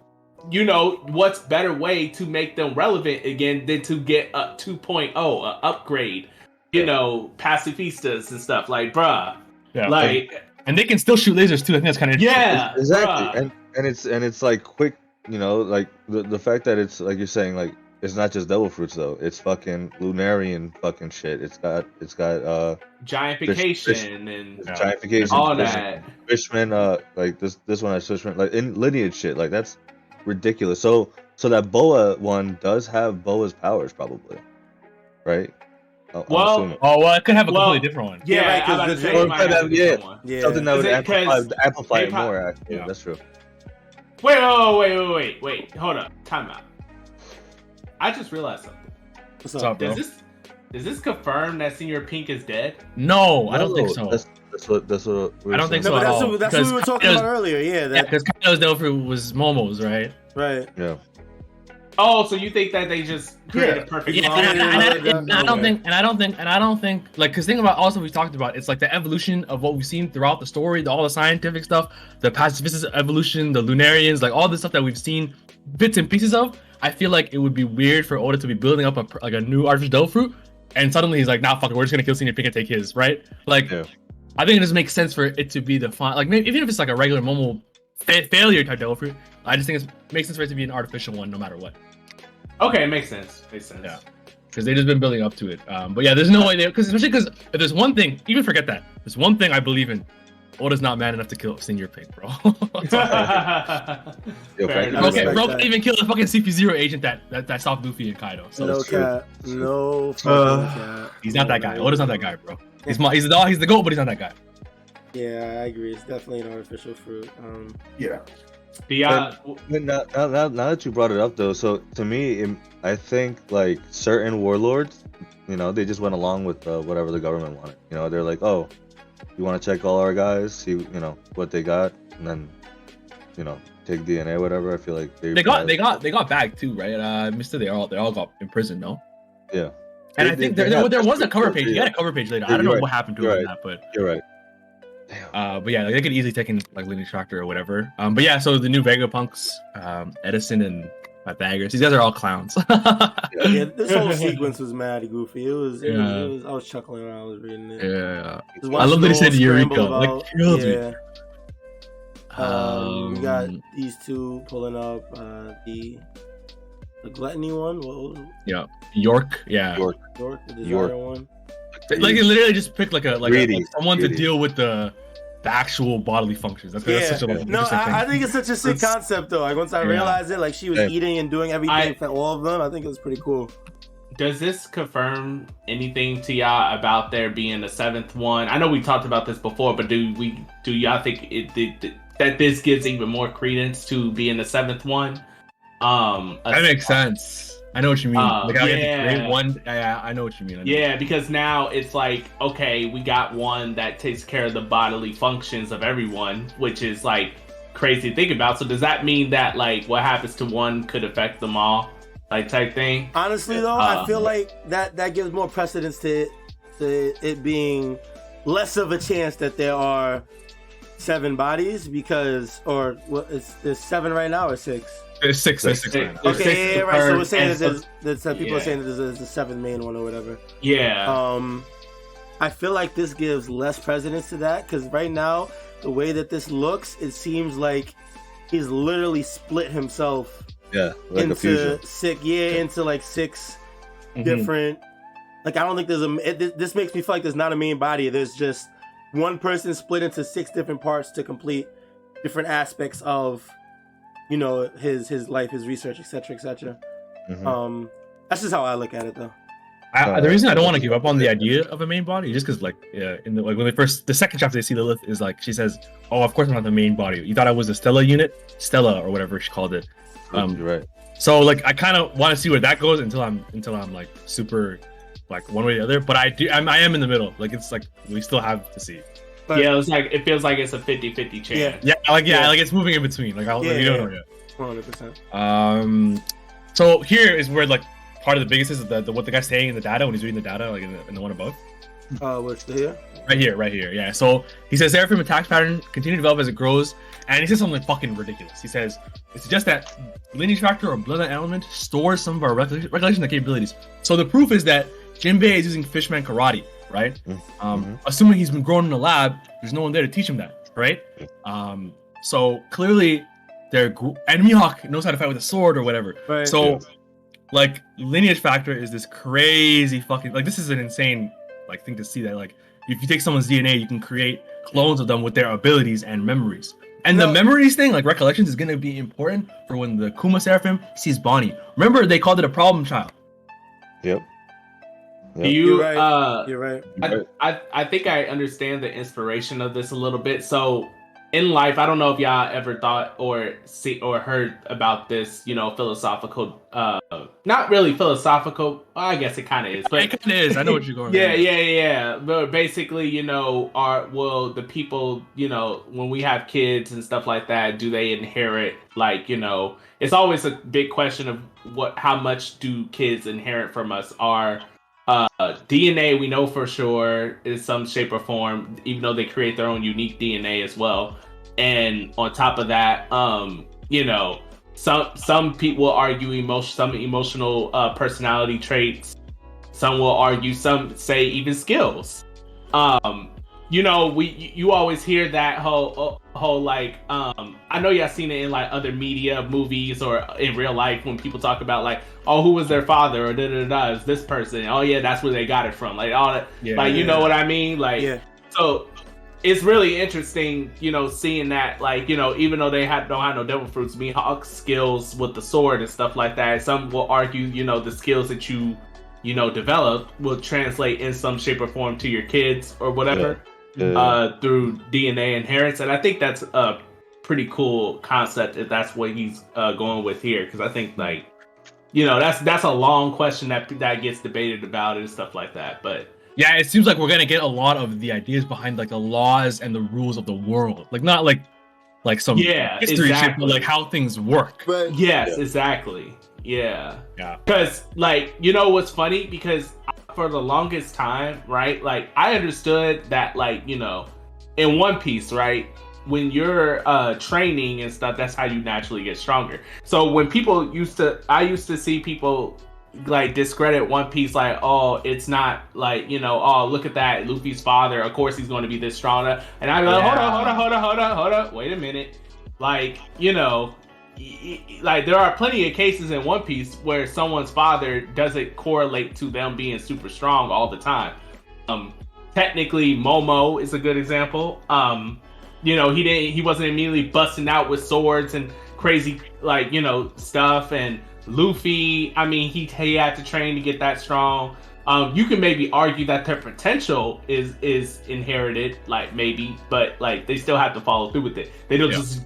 S6: you know, what's better way to make them relevant again than to get a 2.0, an upgrade, you know, pacifistas and stuff, like, bruh.
S4: Yeah, like, and they can still shoot lasers too. I think that's kind of interesting.
S6: Yeah,
S3: exactly. And it's like quick, you know, like the fact that it's like you're saying, like, it's not just devil fruits though. It's fucking Lunarian fucking shit. It's got
S6: giantification and
S3: giantification,
S6: all that.
S3: Fishman, like this one has Fishman, like in lineage shit. Like that's ridiculous. So that Boa one does have Boa's powers probably, right?
S6: Well,
S4: it could have a completely different one.
S6: Yeah,
S3: something that would amplify it more. Actually, that's true.
S6: Wait, hold up, time out. I just realized something.
S4: What's up, bro?
S6: Does this confirm that Senior Pink is dead?
S4: No, I don't think so.
S3: That's what
S4: I don't think so.
S2: But that's what we were talking about earlier. Yeah,
S4: because Kaido's devil fruit was Momo's, right?
S2: Right.
S3: Yeah.
S6: Oh, so you think that they just created a perfect?
S4: Yeah, and I don't think like, because think about also we talked about, it's like the evolution of what we've seen throughout the story, all the scientific stuff, the pacifist evolution, the Lunarians, like all this stuff that we've seen bits and pieces of. I feel like it would be weird for Oda to be building up a new artificial devil fruit, and suddenly he's like, nah, fuck it, we're just gonna kill Senior Pink and take his, right? Like, I think it just makes sense for it to be the like, maybe even if it's like a regular Momo failure type devil fruit, I just think it makes sense for it to be an artificial one no matter what.
S6: Okay, makes sense.
S4: Yeah, because they've just been building up to it. But yeah, there's no way especially because if there's one thing, even forget that, there's one thing I believe in. Oda's not man enough to kill Senior Pink, bro. Bro can't even kill the fucking CP0 agent that stopped Luffy and Kaido. So
S2: no cat. No cat.
S4: He's not that guy. Oda's not that guy, bro. He's the dog. He's the GOAT, but he's not that guy.
S2: Yeah, I agree. It's definitely an artificial fruit.
S5: Yeah.
S3: Now that you brought it up though, so to me, I think like certain warlords, you know, they just went along with whatever the government wanted. You know, they're like, oh, you want to check all our guys, see, you know, what they got, and then, you know, take DNA, whatever. I feel like they got bagged too, right?
S4: Mister, they all got imprisoned, no?
S3: Yeah.
S4: And I think there was a cover page. He had a cover page later. I don't know what happened to him in that, but
S3: you're right.
S4: But yeah, like, they could easily take in like lineage tractor or whatever. But yeah, so the new Vegapunks, Edison and Pythagoras, these guys are all clowns.
S2: Yeah, this whole sequence was mad goofy. It was I was chuckling when I was reading it.
S4: Yeah. I love that he said Eureka. Like, kills me.
S2: We got these two pulling up the gluttony one.
S4: Yeah, York. Yeah,
S2: York, the desire one.
S4: Like, it literally just picked like someone to deal with the the actual bodily functions. That's such a
S2: No,
S4: interesting thing.
S2: I think it's such a sick concept though. Like once I realized it, like she was eating and doing everything for all of them. I think it was pretty cool.
S6: Does this confirm anything to y'all about there being a seventh one? I know we talked about this before, but do y'all think that this gives even more credence to being the seventh one?
S4: That makes sense. I know what you mean. Like how you have to create one. Yeah, I know what you mean.
S6: Because now it's like, okay, we got one that takes care of the bodily functions of everyone, which is like crazy to think about. So does that mean that like what happens to one could affect them all, like type thing?
S2: Honestly, though, I feel like that gives more precedence to it being less of a chance that there are 7 bodies because, or there's 7 right now or 6.
S4: There's six.
S2: Okay, right. So we're saying that people are saying that there's a 7th main one or whatever.
S6: Yeah.
S2: I feel like this gives less precedence to that because right now, the way that this looks, it seems like he's literally split himself.
S3: Yeah, like
S2: into into like 6 different. Like I don't think there's this makes me feel like there's not a main body. There's just one person split into 6 different parts to complete different aspects of, you know, his life, his research, etc. That's just how I look at it, though.
S4: The reason I don't want to give up on the idea of a main body, just because, like, in the when the second chapter they see Lilith is like, she says, "Oh, of course I'm not the main body. You thought I was a Stella or whatever she called it."
S3: You're right.
S4: So, like, I kind of want to see where that goes until I'm like super, like one way or the other. But I am in the middle. Like, it's like we still have to see.
S6: But, it feels like it's a 50-50 chance.
S4: Like it's moving in between. Like we don't know yet.
S2: 100%.
S4: So here is where like part of the biggest is what the guy's saying in the data when he's reading the data, like in the one above.
S2: What's the here?
S4: Right here. Yeah. So he says Seraphim attacks pattern continue to develop as it grows, and he says something fucking ridiculous. He says it suggests that lineage factor or bloodline element stores some of our recollection and capabilities. So the proof is that Jinbei is using Fishman karate, right? Assuming he's been grown in a lab, there's no one there to teach him that, right? So clearly, and Mihawk knows how to fight with a sword or whatever.
S2: Right.
S4: So, like, lineage factor is this crazy fucking this is an insane like thing to see that like if you take someone's DNA, you can create clones of them with their abilities and memories. And the memories thing, like recollections, is gonna be important for when the Kuma Seraphim sees Bonnie. Remember, they called it a problem child.
S3: Yep.
S2: You're right.
S6: I think I understand the inspiration of this a little bit. So in life, I don't know if y'all ever thought or heard about this, you know, philosophical, not really philosophical. Well, I guess it kind of is, but
S4: it kind of is. I know what you're going.
S6: Yeah. But basically, you know, the people, you know, when we have kids and stuff like that, do they inherit? Like, you know, it's always a big question of how much do kids inherit from us? Our DNA, we know for sure, in some shape or form, even though they create their own unique DNA as well. And on top of that, you know, some people will argue some emotional personality traits. Some will argue, some say even skills. You know, you always hear that whole like, I know y'all seen it in like other media, movies, or in real life when people talk about like, oh, who was their father, or is this person? Oh yeah, that's where they got it from. Like all that, you know what I mean? Like, so it's really interesting, you know, seeing that, like, you know, even though they don't have no devil fruits, Mihawk's skills with the sword and stuff like that. Some will argue, you know, the skills that you know, develop will translate in some shape or form to your kids or whatever. Through DNA inheritance, and I think that's a pretty cool concept if that's what he's going with here, because I think, like, you know, that's a long question that gets debated about and stuff like that. But
S4: yeah, it seems like we're gonna get a lot of the ideas behind like the laws and the rules of the world, like not like some history shit, but like how things work.
S2: But
S6: exactly. Yeah. Because, like, you know what's funny? Because for the longest time, right, like, I understood that, like, you know, in One Piece, right, when you're training and stuff, that's how you naturally get stronger. So when I used to see people like discredit One Piece, like, oh, it's not like, you know, oh, look at that, Luffy's father, of course he's going to be this strong. And I'm like, hold on, wait a minute, like, you know, like, there are plenty of cases in One Piece where someone's father doesn't correlate to them being super strong all the time. Technically, Momo is a good example. he wasn't immediately busting out with swords and crazy stuff. And Luffy, I mean, he had to train to get that strong. You can maybe argue that their potential is inherited, maybe, but they still have to follow through with it. They just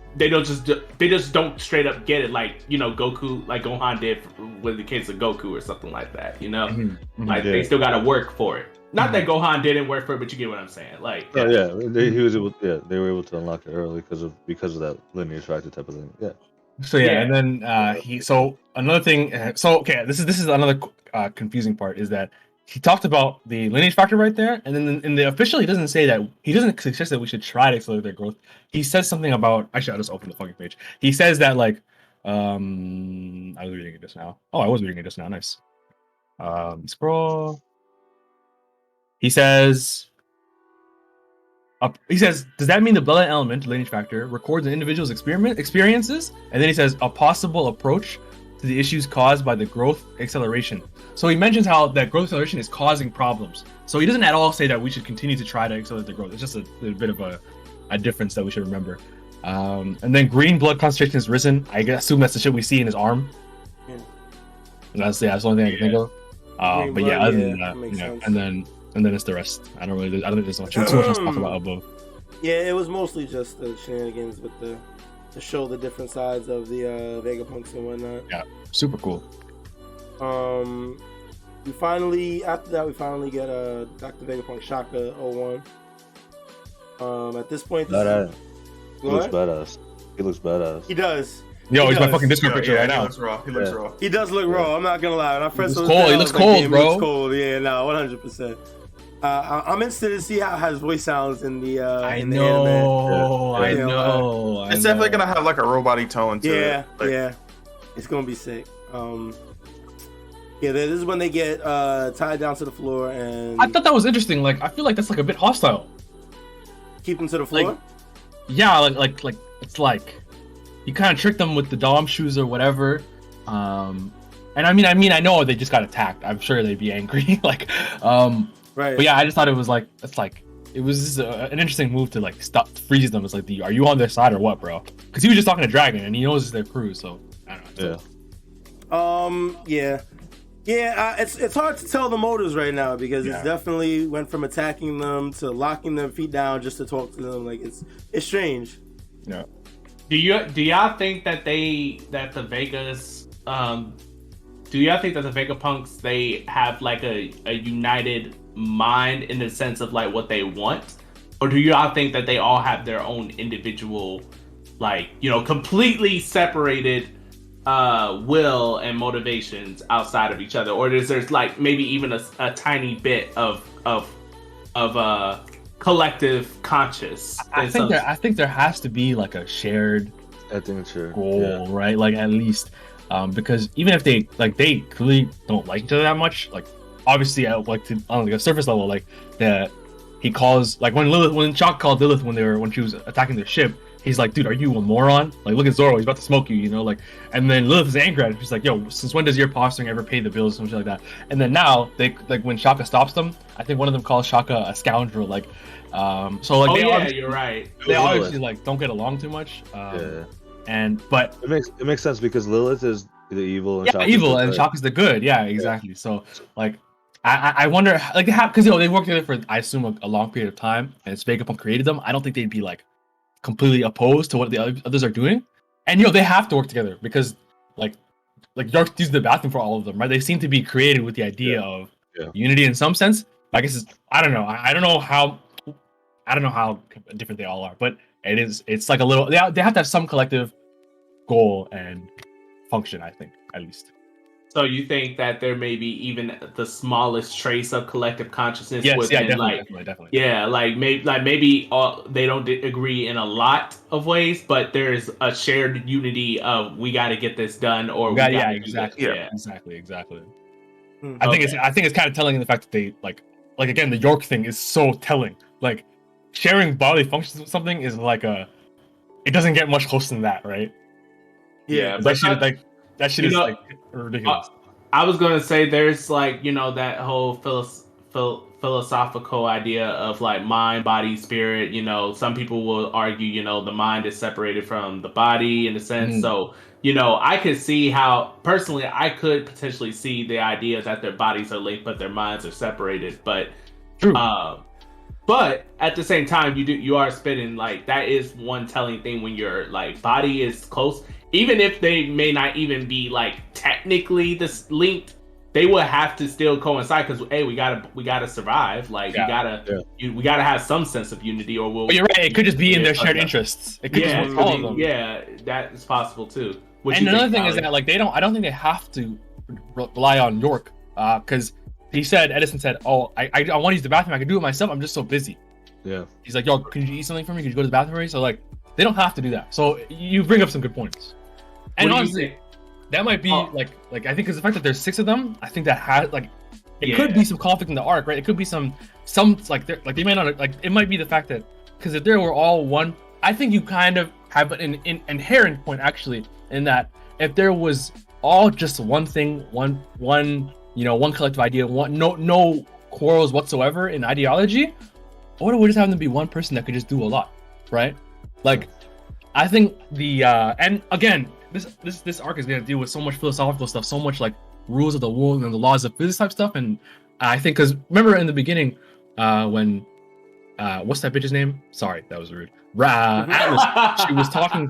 S6: don't straight up get it Goku, like Gohan did with the case of Goku or something like that. They still got to work for it. Not that Gohan didn't work for it, but you get what I'm saying.
S3: They were able to unlock it early because of that lineage factor type of thing. Yeah.
S4: So and then another thing. This is another confusing part is that he talked about the lineage factor right there, and then in the official he doesn't suggest that we should try to accelerate their growth. He says something about I'll just open the fucking page. He says that I was reading it just now. Oh, I was reading it just now. Nice. Scroll. He says, does that mean the bloodline element, lineage factor, records an individual's experiences? And then he says, a possible approach to the issues caused by the growth acceleration. So he mentions how that growth acceleration is causing problems. So he doesn't at all say that we should continue to try to accelerate the growth. It's just a bit of a difference that we should remember. And then green blood concentration has risen. I assume that's the shit we see in his arm. Yeah. That's the only thing I can think of. But yeah, other than that, and then it's the rest. I don't think there's too much to talk about above.
S2: Yeah, it was mostly just the shenanigans with to show the different sides of the Vegapunks and whatnot.
S4: Yeah, super cool.
S2: After that we finally get Dr. Vegapunk Shaka 01. At this point,
S3: he looks badass. He looks badass.
S2: He does.
S4: He's my fucking Discord picture right now.
S5: He looks raw.
S2: He does look raw. I'm not gonna lie. When I first
S4: he looks cold, bro.
S2: He looks cold. Yeah, no, 100%. I'm interested to see how his voice sounds in the
S4: I
S2: in the
S4: know.
S5: It's definitely gonna have a robot-y tone to it.
S2: Yeah. It's gonna be sick. This is when they get tied down to the floor, and
S4: I thought that was interesting. I feel like that's a bit hostile.
S2: Keep them to the floor.
S4: It's you kind of tricked them with the Dom shoes or whatever. And I mean, I know they just got attacked. I'm sure they'd be angry. Right. But yeah, I just thought it was it was an interesting move to stop freeze them. It's are you on their side or what, bro? Because he was just talking to Dragon and he knows it's their crew. So I don't know.
S2: Yeah. It's hard to tell the motives right now because it's definitely went from attacking them to locking them feet down just to talk to them. It's strange.
S4: Yeah.
S6: Do y'all think that the Vegapunks they have a united mind in the sense of what they want, or do y'all think that they all have their own individual completely separated will and motivations outside of each other, or is there maybe even a tiny bit of collective conscious?
S4: I think there has to be a shared goal, right? At least because even if they clearly don't like each other that much, obviously on a surface level, he calls when Shock called Lilith when she was attacking their ship, he's like, dude, are you a moron? Look at Zoro, he's about to smoke you, and then Lilith is angry at him. She's like, yo, since when does your posturing ever pay the bills, something like that? And then now they when Shaka stops them, I think one of them calls Shaka a scoundrel, you're right. They obviously don't get along too much. But
S3: it makes sense because Lilith is the evil and
S4: Shaka's the good. Yeah, exactly. So I wonder because they worked together for I assume a long period of time, and it's Vegapunk created them. I don't think they'd be completely opposed to what the others are doing, and they have to work together because York uses the bathroom for all of them, right? They seem to be created with the idea of unity in some sense. I guess I don't know. I don't know how different they all are, but it's a little. They have to have some collective goal and function. I think at least.
S6: So you think that there may be even the smallest trace of collective consciousness
S4: within, definitely.
S6: Yeah, maybe they don't agree in a lot of ways, but there's a shared unity of we got to get this done, or
S4: exactly. I think it's kind of telling in the fact that they again the York thing is so telling. Sharing bodily functions with something is it doesn't get much closer than that, right?
S6: Yeah,
S4: that shit is ridiculous.
S6: I was gonna say there's that whole philosophical idea of like mind, body, spirit. You know, some people will argue, you know, the mind is separated from the body in a sense. So, you know, I could see how personally I could potentially see the idea that their bodies are linked, but their minds are separated. But, but at the same time, you are spitting like that is one telling thing when your like body is close, even if they may not even be like technically this linked. They would have to still coincide because hey, we gotta survive. Like we gotta have some sense of unity, or we'll.
S4: But you're right. It could just be in their shared interests. It could just be all of them.
S6: Yeah, that is possible too.
S4: And another thing is that like I don't think they have to rely on York because Edison said, "Oh, I want to use the bathroom. I can do it myself. I'm just so busy."
S3: Yeah.
S4: He's like, "Yo, can you eat something for me? Can you go to the bathroom for me?" So like, they don't have to do that. So you bring up some good points. And honestly, that might be like I think because the fact that there's 6 of them, I think that has like it could be some conflict in the arc, right? It could be some like they might not like it might be the fact that because if they were all one, I think you kind of have an inherent point actually in that if there was all just one thing, one collective idea, no quarrels whatsoever in ideology, or would just have them be one person that could just do a lot, right? Like I think the and again. This arc is gonna deal with so much philosophical stuff, so much like rules of the world and the laws of physics type stuff, and I think because remember in the beginning, when what's that bitch's name? Sorry, that was rude. Atlas. She was talking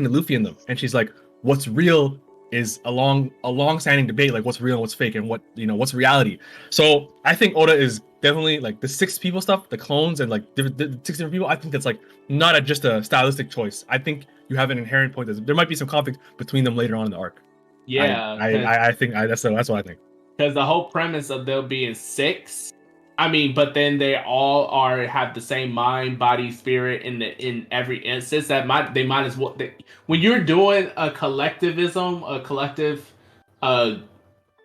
S4: to Luffy and them, and she's like, "What's real is a long-standing debate, like what's real and what's fake, and what's reality." So I think Oda is definitely like the 6 people stuff, the clones, and like the 6 different people. I think that's like not just a stylistic choice. I think you have an inherent point that there might be some conflict between them later on in the arc.
S6: Yeah,
S4: I think that's what I think.
S6: Because the whole premise of there being 6, I mean, but then they all have the same mind, body, spirit in every instance. They might as well. When you're doing a collectivism, a collective,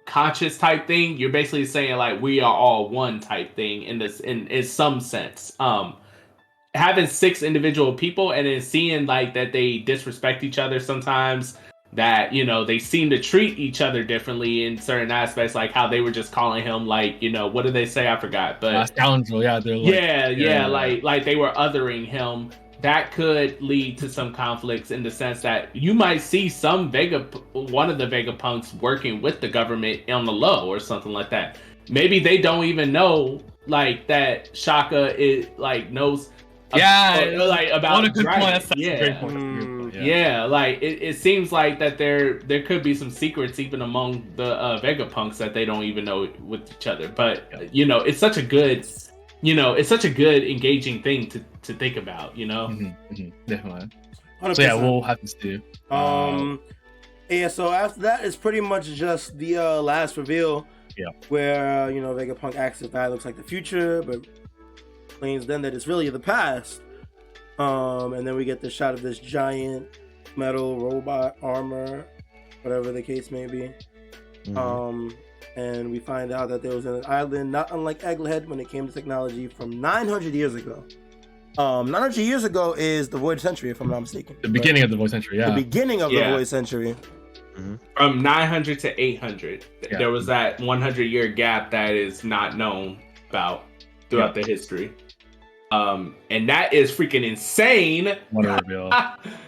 S6: conscious type thing, you're basically saying like we are all one type thing in some sense. Having 6 individual people and then seeing like that they disrespect each other sometimes, that they seem to treat each other differently in certain aspects, like how they were just calling him like what did they say, I forgot, but
S4: scoundrel. Yeah, they're
S6: like they were othering him. That could lead to some conflicts in the sense that you might see one of the Vegapunks working with the government on the low or something like that. Maybe they don't even know like that Shaka is like knows about
S4: what a good point. That's
S6: a
S4: great point.
S6: Yeah, like it seems like that there could be some secrets even among the Vegapunks that they don't even know with each other. But it's such a good engaging thing to think about.
S4: Definitely.
S2: 100%.
S4: So yeah, we'll have to see.
S2: Yeah. So after that, it's pretty much just the last reveal.
S4: Yeah.
S2: Where Vegapunk acts as that looks like the future, but explains then that it's really the past. And then we get the shot of this giant metal robot armor, whatever the case may be. And we find out that there was an island not unlike Egghead when it came to technology from 900 years ago. 900 years ago is the Void Century, if I'm not mistaken.
S4: The beginning of the Void Century, yeah.
S2: The beginning of the Void Century.
S6: From 900 to 800. There was that 100-year gap that is not known about throughout the history. And that is freaking insane.
S4: What a reveal.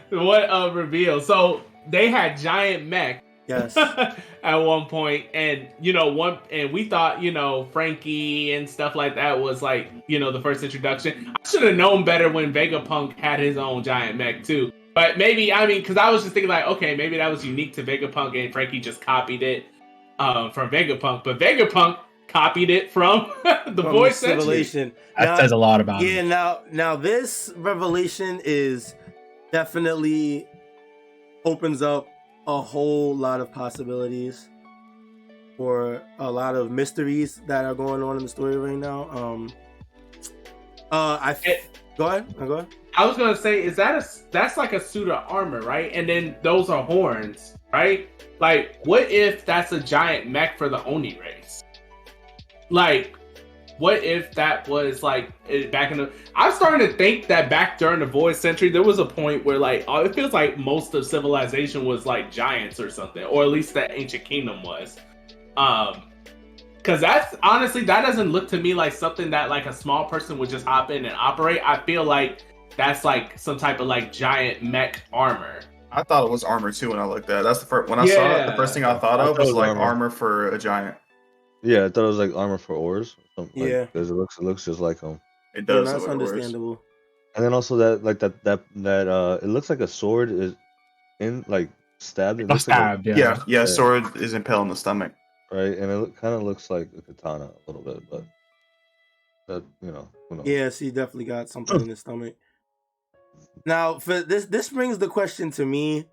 S6: What a reveal. So they had giant mech.
S2: Yes.
S6: At one point, and we thought Frankie and stuff like that was like the first introduction. I should have known better when Vegapunk had his own giant mech too. But maybe because I was just thinking like, okay, maybe that was unique to Vegapunk and Frankie just copied it from Vegapunk, but Vegapunk copied it from the Void Century.
S4: That says a lot about
S2: it. Yeah. Now this revelation is definitely opens up a whole lot of possibilities for a lot of mysteries that are going on in the story right now. Go ahead.
S6: I was gonna say, that's like a suit of armor, right? And then those are horns, right? Like, what if that's a giant mech for the Oni race? Like, what if that was like back in the? I'm starting to think that back during the Void Century, there was a point where like it feels like most of civilization was like giants or something, or at least that ancient kingdom was. Because Because that's honestly, that doesn't look to me like something that like a small person would just hop in and operate. I feel like that's like some type of like giant mech armor.
S5: I thought it was armor too when I looked at it. That's the first when I saw it. The first thing I thought of was like armor for a giant.
S3: Yeah, I thought it was like armor for ores.
S2: Yeah,
S3: because it looks just like them.
S5: It does.
S2: Yeah, that's understandable.
S3: And then also that it looks like a sword is in like stabbed. It
S4: Stabbed,
S5: like yeah. Sword is impaled in the stomach.
S3: Right, and it kind of looks like a katana a little bit, but that who knows?
S2: Yeah, she definitely got something in his stomach. Now, for this brings the question to me: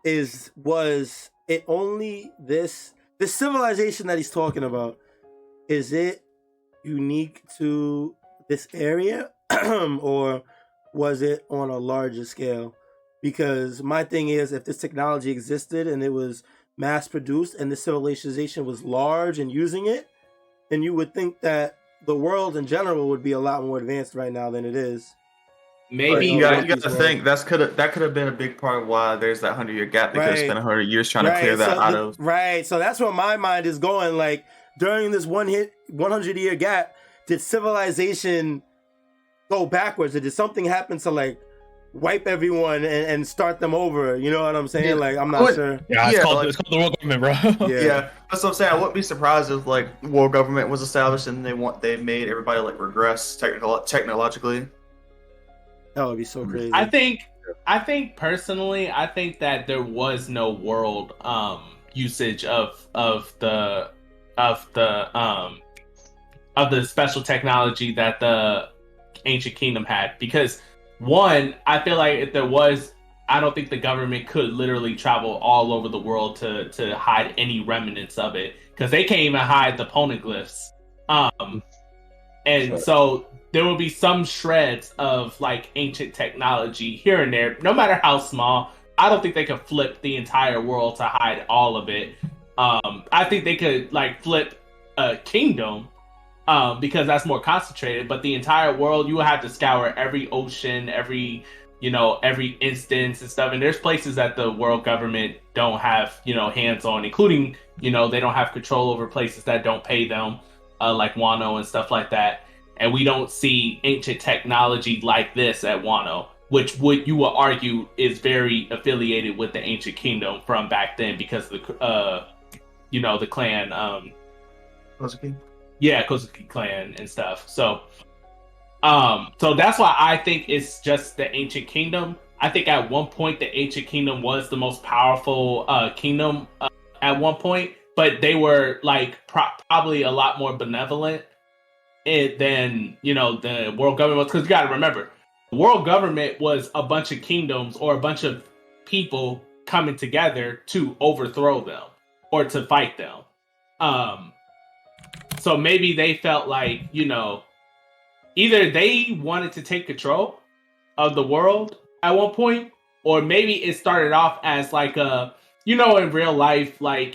S2: was it only this civilization that he's talking about? Is it unique to this area, or was it on a larger scale? Because my thing is, if this technology existed and it was mass produced and the civilization was large and using it, and you would think that the world in general would be a lot more advanced right now than it is.
S6: Maybe
S5: you got to think that could have been a big part of why there's that 100-year gap, because it's been 100 years trying to clear that out of.
S2: Right, so that's where my mind is going. Like during this 100-year gap, did civilization go backwards, or did something happen to like wipe everyone and start them over? You know what I'm saying?
S5: Yeah.
S2: Like I'm not sure.
S4: Yeah, it's called the world government, bro.
S5: Yeah, that's what I'm saying. I wouldn't be surprised if like world government was established and they made everybody like regress technologically.
S2: That would be so crazy.
S6: I think personally, I think that there was no world usage of the special technology that the ancient kingdom had, because one, I feel like if there was, I don't think the government could literally travel all over the world to hide any remnants of it, because they can't even hide the poneglyphs. And so there will be some shreds of like ancient technology here and there, no matter how small. I don't think they could flip the entire world to hide all of it. I think they could like flip a kingdom, because that's more concentrated, but the entire world, you will have to scour every ocean, every instance and stuff. And there's places that the world government don't have, hands on, including, they don't have control over places that don't pay them, like Wano and stuff like that. And we don't see ancient technology like this at Wano, which you will argue is very affiliated with the ancient kingdom from back then, because the clan,
S5: Kozuki?
S6: Yeah, Kozuki clan and stuff. So that's why I think it's just the ancient kingdom. I think at one point the ancient kingdom was the most powerful kingdom at one point, but they were like probably a lot more benevolent than the world government was. Because you got to remember, the world government was a bunch of kingdoms or a bunch of people coming together to overthrow them or to fight them. So maybe they felt like, either they wanted to take control of the world at one point, or maybe it started off as like in real life, like,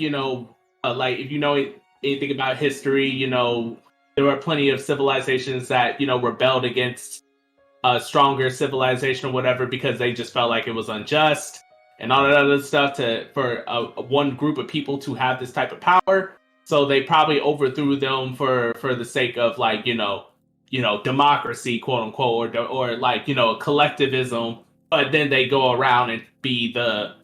S6: like if you know anything about history, there were plenty of civilizations that, rebelled against a stronger civilization or whatever, because they just felt like it was unjust and all that other stuff for one group of people to have this type of power. So they probably overthrew them for the sake of like, democracy, quote unquote, or like, collectivism. But then they go around and be the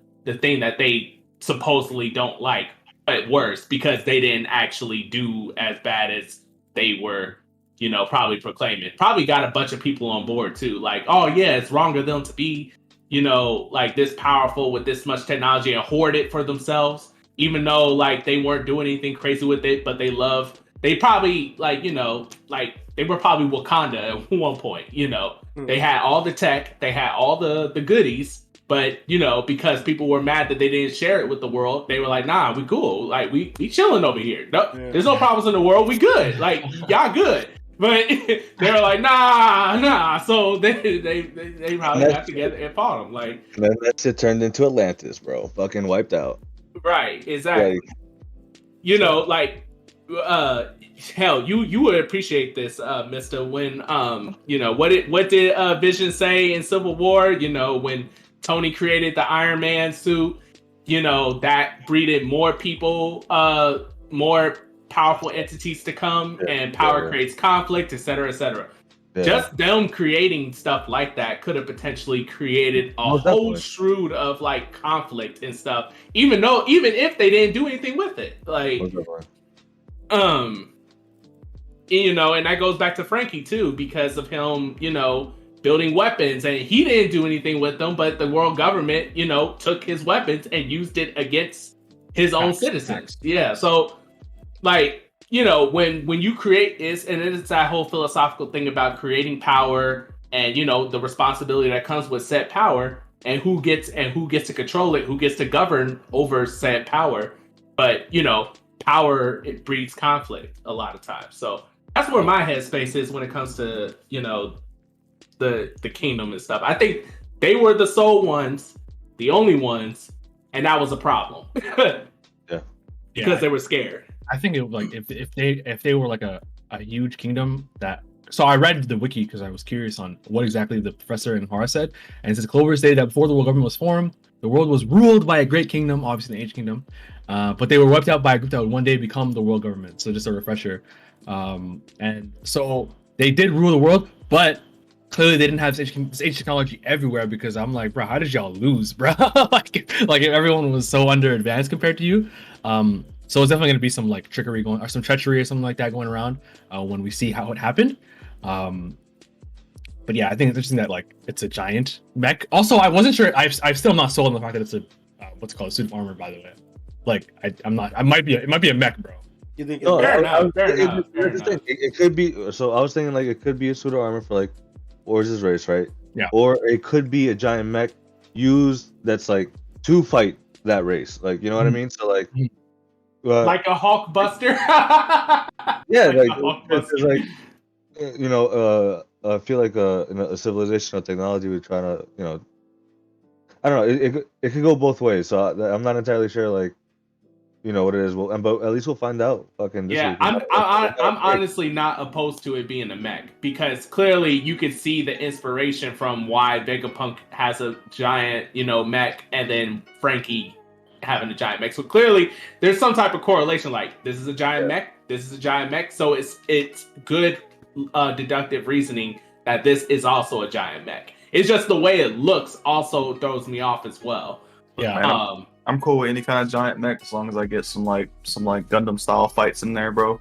S6: thing that they supposedly don't like, but worse, because they didn't actually do as bad as they were, probably proclaiming. Probably got a bunch of people on board too. Like, oh yeah, it's wrong of them to be, like this powerful with this much technology and hoard it for themselves. Even though like they weren't doing anything crazy with it, but they probably like, like they were probably Wakanda at one point, They had all the tech, they had all the goodies, but because people were mad that they didn't share it with the world, they were like, nah, we cool. Like we chilling over here. No, There's no problems in the world. We good. Like y'all good. But they were like, nah. So they probably got together and fought them. Like,
S3: and then that shit turned into Atlantis, bro. Fucking wiped out.
S6: Right, exactly. Like, hell, you would appreciate this, Mister. When what did Vision say in Civil War? When Tony created the Iron Man suit, that breeded more people, more powerful entities to come, and power creates conflict, etc., etc.
S3: Yeah.
S6: Just them creating stuff like that could have potentially created a whole shroud of like conflict and stuff. Even if they didn't do anything with it, like, you know, and that goes back to Frankie too, because of him, you know, building weapons, and he didn't do anything with them, but the world government, you know, took his weapons and used it against his own citizens. Yeah, so like, you know, when you create this, and it's that whole philosophical thing about creating power, and you know, the responsibility that comes with said power, and who gets to control it, who gets to govern over said power. But you know, power, it breeds conflict a lot of times. So that's where my headspace is when it comes to, you know, the kingdom and stuff. I think they were the sole ones, the only ones, and that was a problem. Because they were scared.
S4: I think it like if they were like a huge kingdom that. So I read the wiki because I was curious on what exactly the professor and Hara said, and it says Clover stated that before the world government was formed, the world was ruled by a great kingdom, obviously the Age Kingdom, but they were wiped out by a group that would one day become the world government. So just a refresher, and so they did rule the world, but clearly they didn't have this age technology everywhere, because I'm like, bro, how did y'all lose, bro? like everyone was so under advanced compared to you. So it's definitely going to be some like trickery going, or some treachery or something like that going around when we see how it happened. But yeah, I think it's interesting that like it's a giant mech. Also, I wasn't sure. I'm still not sold on the fact that it's a what's it called, a suit of armor. By the way, like I'm not. It might be a mech, bro.
S2: You think?
S3: It could be. So I was thinking like it could be a suit of armor for like Orz's race, right?
S4: Yeah.
S3: Or it could be a giant mech used that's like to fight that race. Like, you know what I mean? So like.
S6: Like a Hulk Buster.
S3: Yeah, like like you know, I feel like a civilization or technology would try to, you know, I don't know, it could go both ways. So I'm not entirely sure, like, you know what it is. Well, but at least we'll find out. Fucking this week.
S6: I'm honestly not opposed to it being a mech, because clearly you could see the inspiration from why Vegapunk has a giant, you know, mech, and then Frankie having a giant mech. So clearly there's some type of correlation, like this is a giant mech, this is a giant mech, so it's good deductive reasoning that this is also a giant mech. It's just the way it looks also throws me off as well.
S5: Man, I'm cool with any kind of giant mech as long as I get some Gundam style fights in there, bro.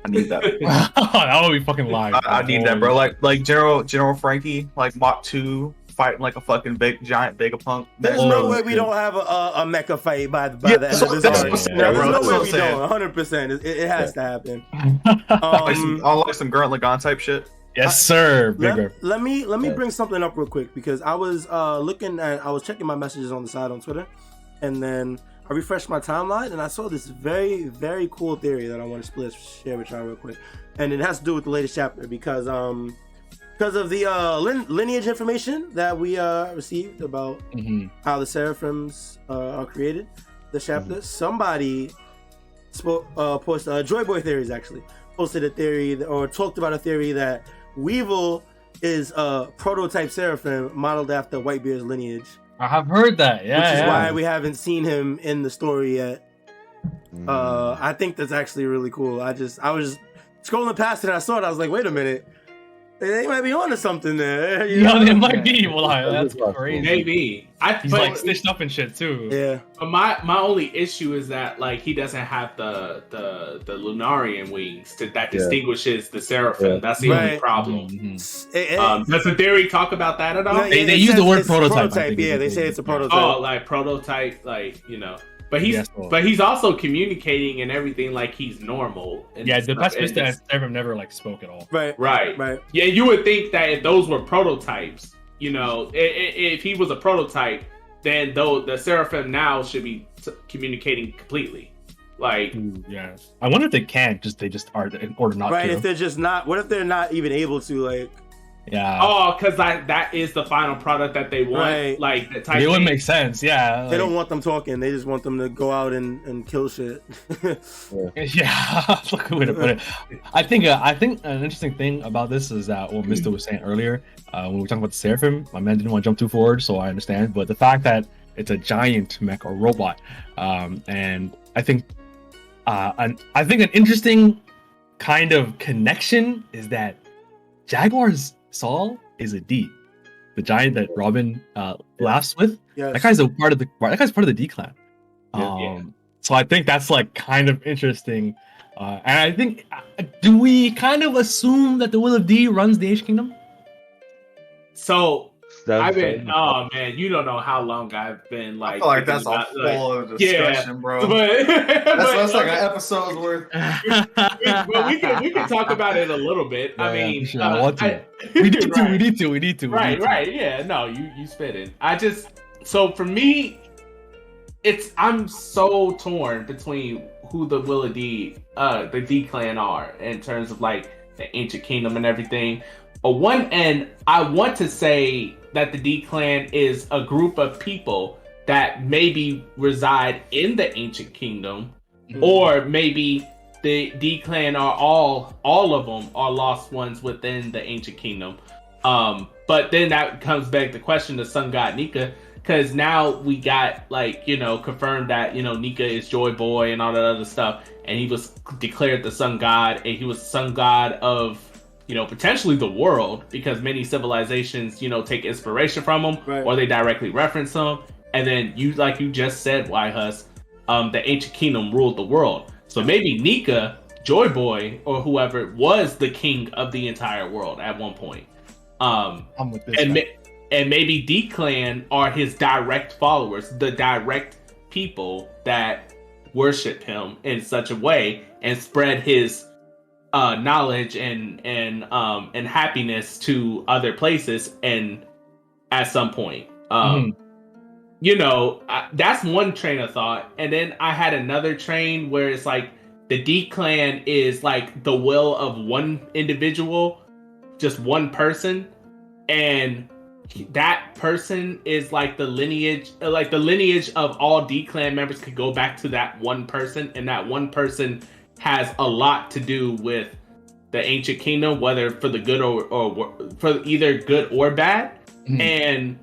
S5: I need that.
S4: That would be fucking live.
S5: I need that, bro. Like General Frankie, like Mach 2 fighting like a fucking big giant Vegapunk.
S2: There's no way we don't have a mecha fight by the end of this arc. There's no way we don't. 100%. It has to happen.
S5: I like some Gurren Lagann type shit.
S4: Yes, sir. Bigger.
S2: Let me bring something up real quick, because I was I was checking my messages on the side on Twitter, and then I refreshed my timeline, and I saw this very, very cool theory that I want to share with y'all real quick, and it has to do with the latest chapter, because of the lineage information that we received about how the Seraphims are created. The chapter, somebody posted Joy Boy Theories actually posted a theory, or talked about a theory, that Weevil is a prototype Seraphim modeled after Whitebeard's lineage.
S4: I have heard that, yeah.
S2: Which is why we haven't seen him in the story yet. I think that's actually really cool. I was scrolling past it and I saw it. I was like, wait a minute. They might be onto something there.
S4: Yeah, they might be. Well, that's crazy.
S6: Maybe.
S4: He's like stitched up and shit too.
S2: Yeah.
S6: But my only issue is that like he doesn't have the Lunarian wings that distinguishes the Seraphim. That's the only problem. Does the theory talk about that at all?
S4: No, they use the word prototype.
S2: Yeah, they say it's a prototype.
S6: Oh, like prototype, like, you know. But he's also communicating and everything like he's normal.
S4: Yeah, the pessimist and Seraphim never like spoke at all.
S6: Right. Yeah, you would think that if those were prototypes, you know, if he was a prototype, then the Seraphim now should be communicating completely. Like,
S4: yeah, I wonder if they can't. They just are in order not to.
S2: Right. If they're just not. What if they're not even able to, like?
S4: Yeah.
S6: Oh, because that is the final product that they want.
S2: Right.
S6: Like the type.
S4: It would make sense. Yeah.
S2: They don't want them talking. They just want them to go out and kill shit.
S4: Yeah. That's a good way to put it. I think an interesting thing about this is that what Mister was saying earlier when we were talking about the Seraphim. My man didn't want to jump too forward, so I understand. But the fact that it's a giant mech or robot, and I think And I think an interesting kind of connection is that Jaguar's Saul is a D, the giant that Robin laughs with.
S2: Yes.
S4: That guy's part of the D clan. So I think that's like kind of interesting. And I think, do we kind of assume that the Will of D runs the H Kingdom?
S6: So I've been, oh man, you don't know how long I've been like.
S5: I feel like that's
S6: about,
S5: a full discussion, bro.
S6: But,
S5: that's like an episode's worth.
S6: But we can talk about it a little bit.
S4: Yeah,
S6: I mean,
S4: sure. I want to. We need to.
S6: Right. Yeah. No, you spit it. So for me, I'm so torn between who the Will of D, the D clan are in terms of like the ancient kingdom and everything. On one end, I want to say that the D clan is a group of people that maybe reside in the ancient kingdom, or maybe the D clan are all of them are lost ones within the ancient kingdom. But then that comes back to question the sun god Nika, because now we got confirmed that Nika is Joy Boy and all that other stuff, and he was declared the sun god, and he was the sun god of potentially the world, because many civilizations take inspiration from him,
S2: right,
S6: or they directly reference him. And then you just said, YHuss, the ancient kingdom ruled the world. So maybe Nika, Joy Boy, or whoever was the king of the entire world at one point.
S4: I'm with this.
S6: And maybe D Clan are his direct followers, the direct people that worship him in such a way and spread his knowledge and happiness to other places. And at some point, that's one train of thought. And then I had another train where it's like the D Clan is like the will of one individual, just one person, and that person is like the lineage of all D Clan members could go back to that one person, and that one person has a lot to do with the ancient kingdom, whether for the good or for either good or bad. And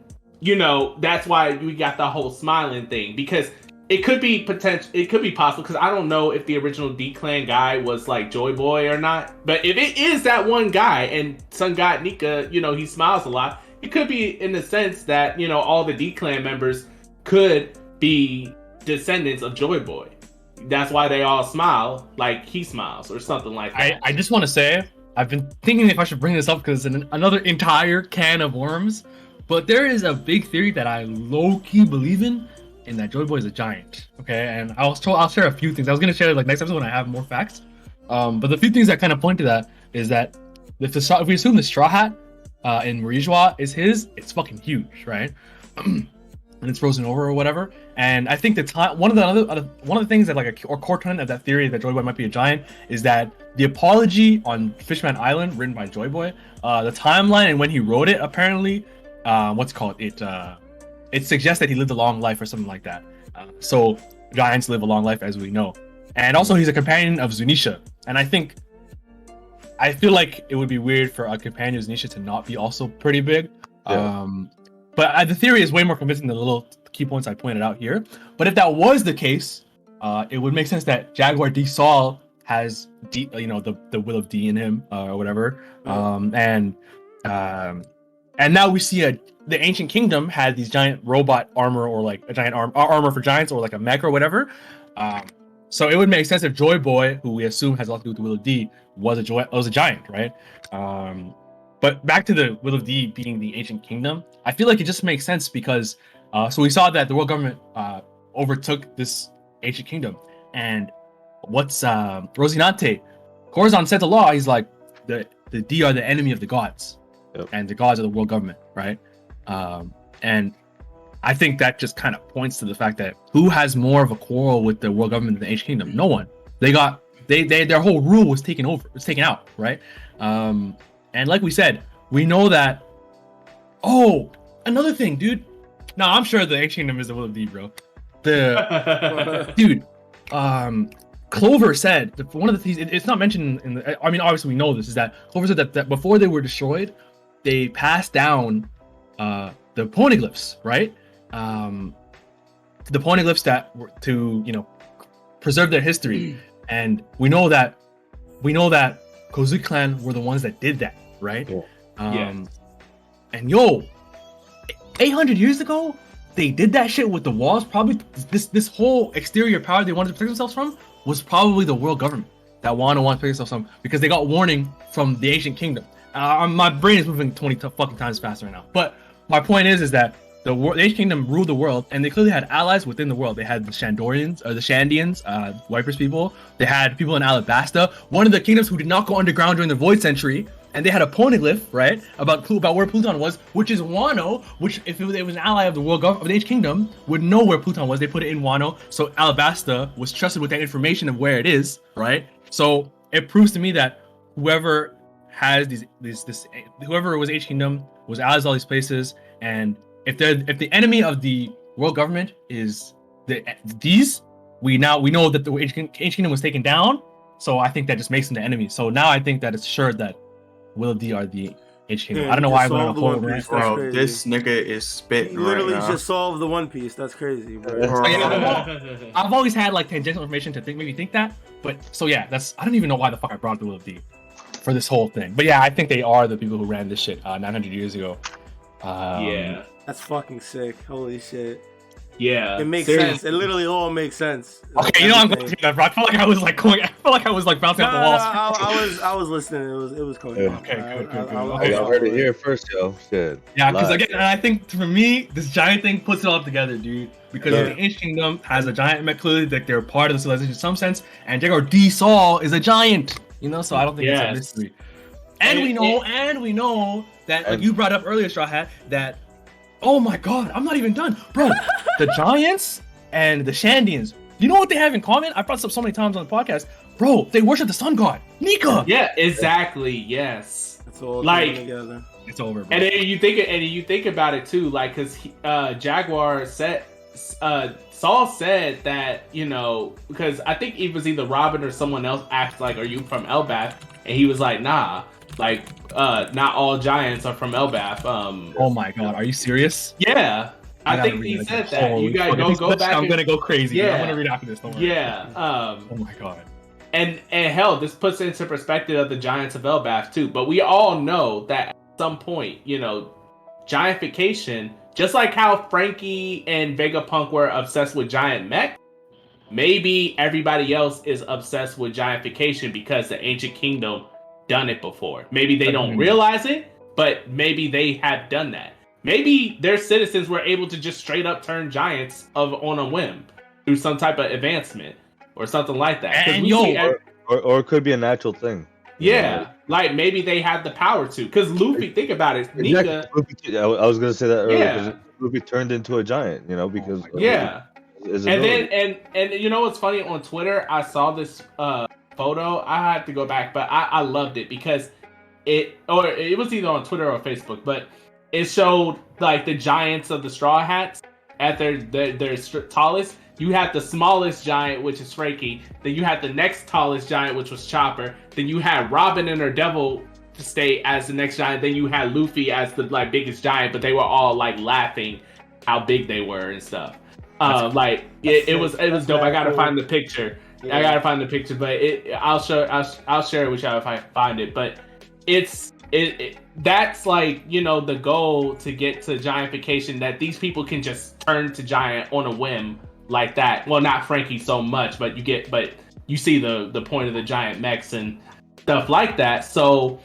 S6: that's why we got the whole smiling thing, because it could be possible, because I don't know if the original D Clan guy was like Joy Boy or not, but if it is that one guy and Sun God Nika, he smiles a lot, it could be in the sense that all the D Clan members could be descendants of Joy Boy. That's why they all smile like he smiles, or something like that.
S4: I just want to say, I've been thinking if I should bring this up because it's another entire can of worms, but there is a big theory that I low-key believe in that Joy Boy is a giant. Okay, and I'll share a few things. I was gonna share next episode when I have more facts. But the few things that kind of point to that is that if we assume the Straw Hat in Marijua is his, it's fucking huge, right? And it's frozen over or whatever. And I think one of the things that a core tenet of that theory that Joy Boy might be a giant is that the apology on Fishman Island, written by Joy Boy, the timeline and when he wrote it, apparently, it suggests that he lived a long life or something like that. So giants live a long life, as we know. And also he's a companion of Zunisha. And I feel like it would be weird for a companion of Zunisha to not be also pretty big. Yeah. But the theory is way more convincing than the little key points I pointed out here. But if that was the case, it would make sense that Jaguar D Saul has D, the will of D in him or whatever. And now we see the ancient kingdom had these giant robot armor, or like a giant armor for giants, or like a mech or whatever. So it would make sense if Joy Boy, who we assume has a lot to do with the will of D, was a giant, right? But back to the will of D being the ancient kingdom, I feel like it just makes sense because so we saw that the world government overtook this ancient kingdom, and what's Rosinante? Corazon said the law. He's like the D are the enemy of the gods, and the gods are the world government, right? And I think that just kind of points to the fact that who has more of a quarrel with the world government than the ancient kingdom? No one. Their whole rule was taken out, right? And like we said, we know that. Oh, another thing, dude. No, I'm sure the ancient kingdom is the will of D, bro. Dude. Clover said that one of the things, it's not mentioned in the, I mean, obviously we know this, is that Clover said that before they were destroyed, they passed down the poneglyphs, right? The poneglyphs that were to, preserve their history. and we know that Kozuki clan were the ones that did that, right?
S6: Yeah.
S4: And 800 years ago, they did that shit with the walls. Probably this whole exterior power they wanted to protect themselves from was probably the world government that wanted to protect themselves from, because they got warning from the ancient kingdom. My brain is moving 20 fucking times faster right now. But my point is that the ancient kingdom ruled the world, and they clearly had allies within the world. They had the Shandorians, or the Shandians, Wipers people. They had people in Alabasta, one of the kingdoms who did not go underground during the Void Century. And they had a poneglyph, right, about where Pluton was, which is Wano, which if it was an ally of the world of the ancient kingdom, would know where Pluton was. They put it in Wano, so Alabasta was trusted with that information of where it is, right? So it proves to me that whoever has whoever was ancient kingdom was allies all these places, and if the enemy of the world government is these, we know that the ancient kingdom was taken down. So I think that just makes them the enemy. So now I think that it's sure that Will D are the ancient kingdom.
S2: Yeah,
S4: I don't know why I went on a
S2: solved the
S4: whole
S2: One
S4: rant.
S2: Piece. That's
S5: Bro,
S2: crazy.
S5: this nigga is spitting
S2: He literally
S5: right now.
S2: just solved the One Piece. That's crazy, bro.
S4: I've always had like tangential information to think that, but so yeah, I don't even know why the fuck I brought up the Will D for this whole thing. But yeah, I think they are the people who ran this shit 900 years ago.
S6: Yeah.
S2: That's fucking sick. Holy shit.
S6: Yeah.
S2: It makes
S6: Seriously.
S2: sense. It literally all makes sense.
S4: Okay, I'm going to do that, bro. I felt like I was like bouncing off the walls.
S2: I was listening. It was cool.
S4: Yeah, okay, good.
S3: Hey, y'all heard it here first, yo. Shit.
S4: Yeah, because
S3: Live.
S4: again, and I think for me, this giant thing puts it all together, dude. Because the ancient kingdom has a giant mech, clearly, like they're part of the civilization in some sense, and Jaguar D Saw is a giant, so I don't think it's a mystery. And we know that, like you brought up earlier, Straw Hat, that, oh my god, I'm not even done, bro. The giants and the Shandians, you know what they have in common? I brought this up so many times on the podcast, bro. They worship the sun god, Nika.
S6: Yeah, exactly. Yes.
S2: It's all
S6: Like-
S2: coming together.
S4: It's over, bro.
S6: And then you think about it too, like, because Jaguar said, Saul said that, because I think it was either Robin or someone else asked, like, are you from Elbath? And he was like, nah, like, not all giants are from Elbath.
S4: Oh my god, are you serious?
S6: Yeah, I
S4: gotta
S6: think
S4: read
S6: he
S4: it
S6: said
S4: again.
S6: that.
S4: Holy
S6: You guys
S4: fuck,
S6: go back.
S4: I'm gonna go crazy.
S6: Yeah.
S4: I'm gonna read after this. Don't worry.
S6: Yeah.
S4: Oh my god.
S6: And hell, this puts into perspective of the giants of Elbath too. But we all know that at some point, giantification, just like how Frankie and Vegapunk were obsessed with giant mech, maybe everybody else is obsessed with giantification because the ancient kingdom done it before. Maybe they don't realize it, but maybe they have done that. Maybe their citizens were able to just straight up turn giants on a whim through some type of advancement or something like that. 'Cause
S4: And
S6: we
S4: yo,
S6: see
S3: Or it could be a natural thing.
S6: yeah, like maybe they have the power to. Because Luffy, think about it, Nika.
S3: Exactly. I was gonna say that earlier.
S6: Yeah.
S3: Because Luffy turned into a giant, because
S6: Yeah,
S3: his
S6: and
S3: ability.
S6: then and you know what's funny, on Twitter I saw this photo. I had to go back, but I loved it because it was either on Twitter or Facebook, but it showed like the giants of the Straw Hats at their tallest. You had the smallest giant, which is Frankie. Then you had the next tallest giant, which was Chopper. Then you had Robin in her devil state as the next giant. Then you had Luffy as the biggest giant, but they were all like how big they were and stuff. It was dope. I gotta find the picture.
S2: Yeah.
S6: I gotta find the picture, but I'll share it with y'all if I find it. But that's the goal to get to giantification, that these people can just turn to giant on a whim like that. Well, not Frankie so much, but you see the point of the giant mechs and stuff like that. So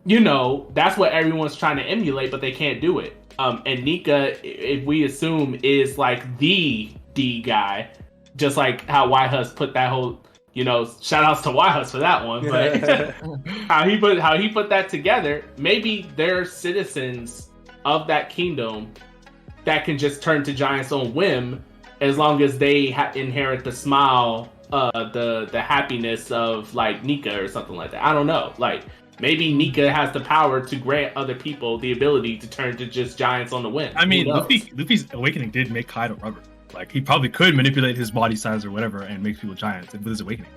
S6: that's what everyone's trying to emulate, but they can't do it. And Nika, if we assume, is like the D guy, just like how YHuss put that whole, shout outs to YHuss for that one, but how he put that together. Maybe they're citizens of that kingdom that can just turn to giants on whim, as long as they inherit the smile, the happiness of like Nika or something like that. I don't know. Like maybe Nika has the power to grant other people the ability to turn to just giants on the whim.
S4: I mean,
S6: Who knows?
S4: Luffy's awakening did make Kaido rubber. Like he probably could manipulate his body size or whatever and make people giants with his awakening.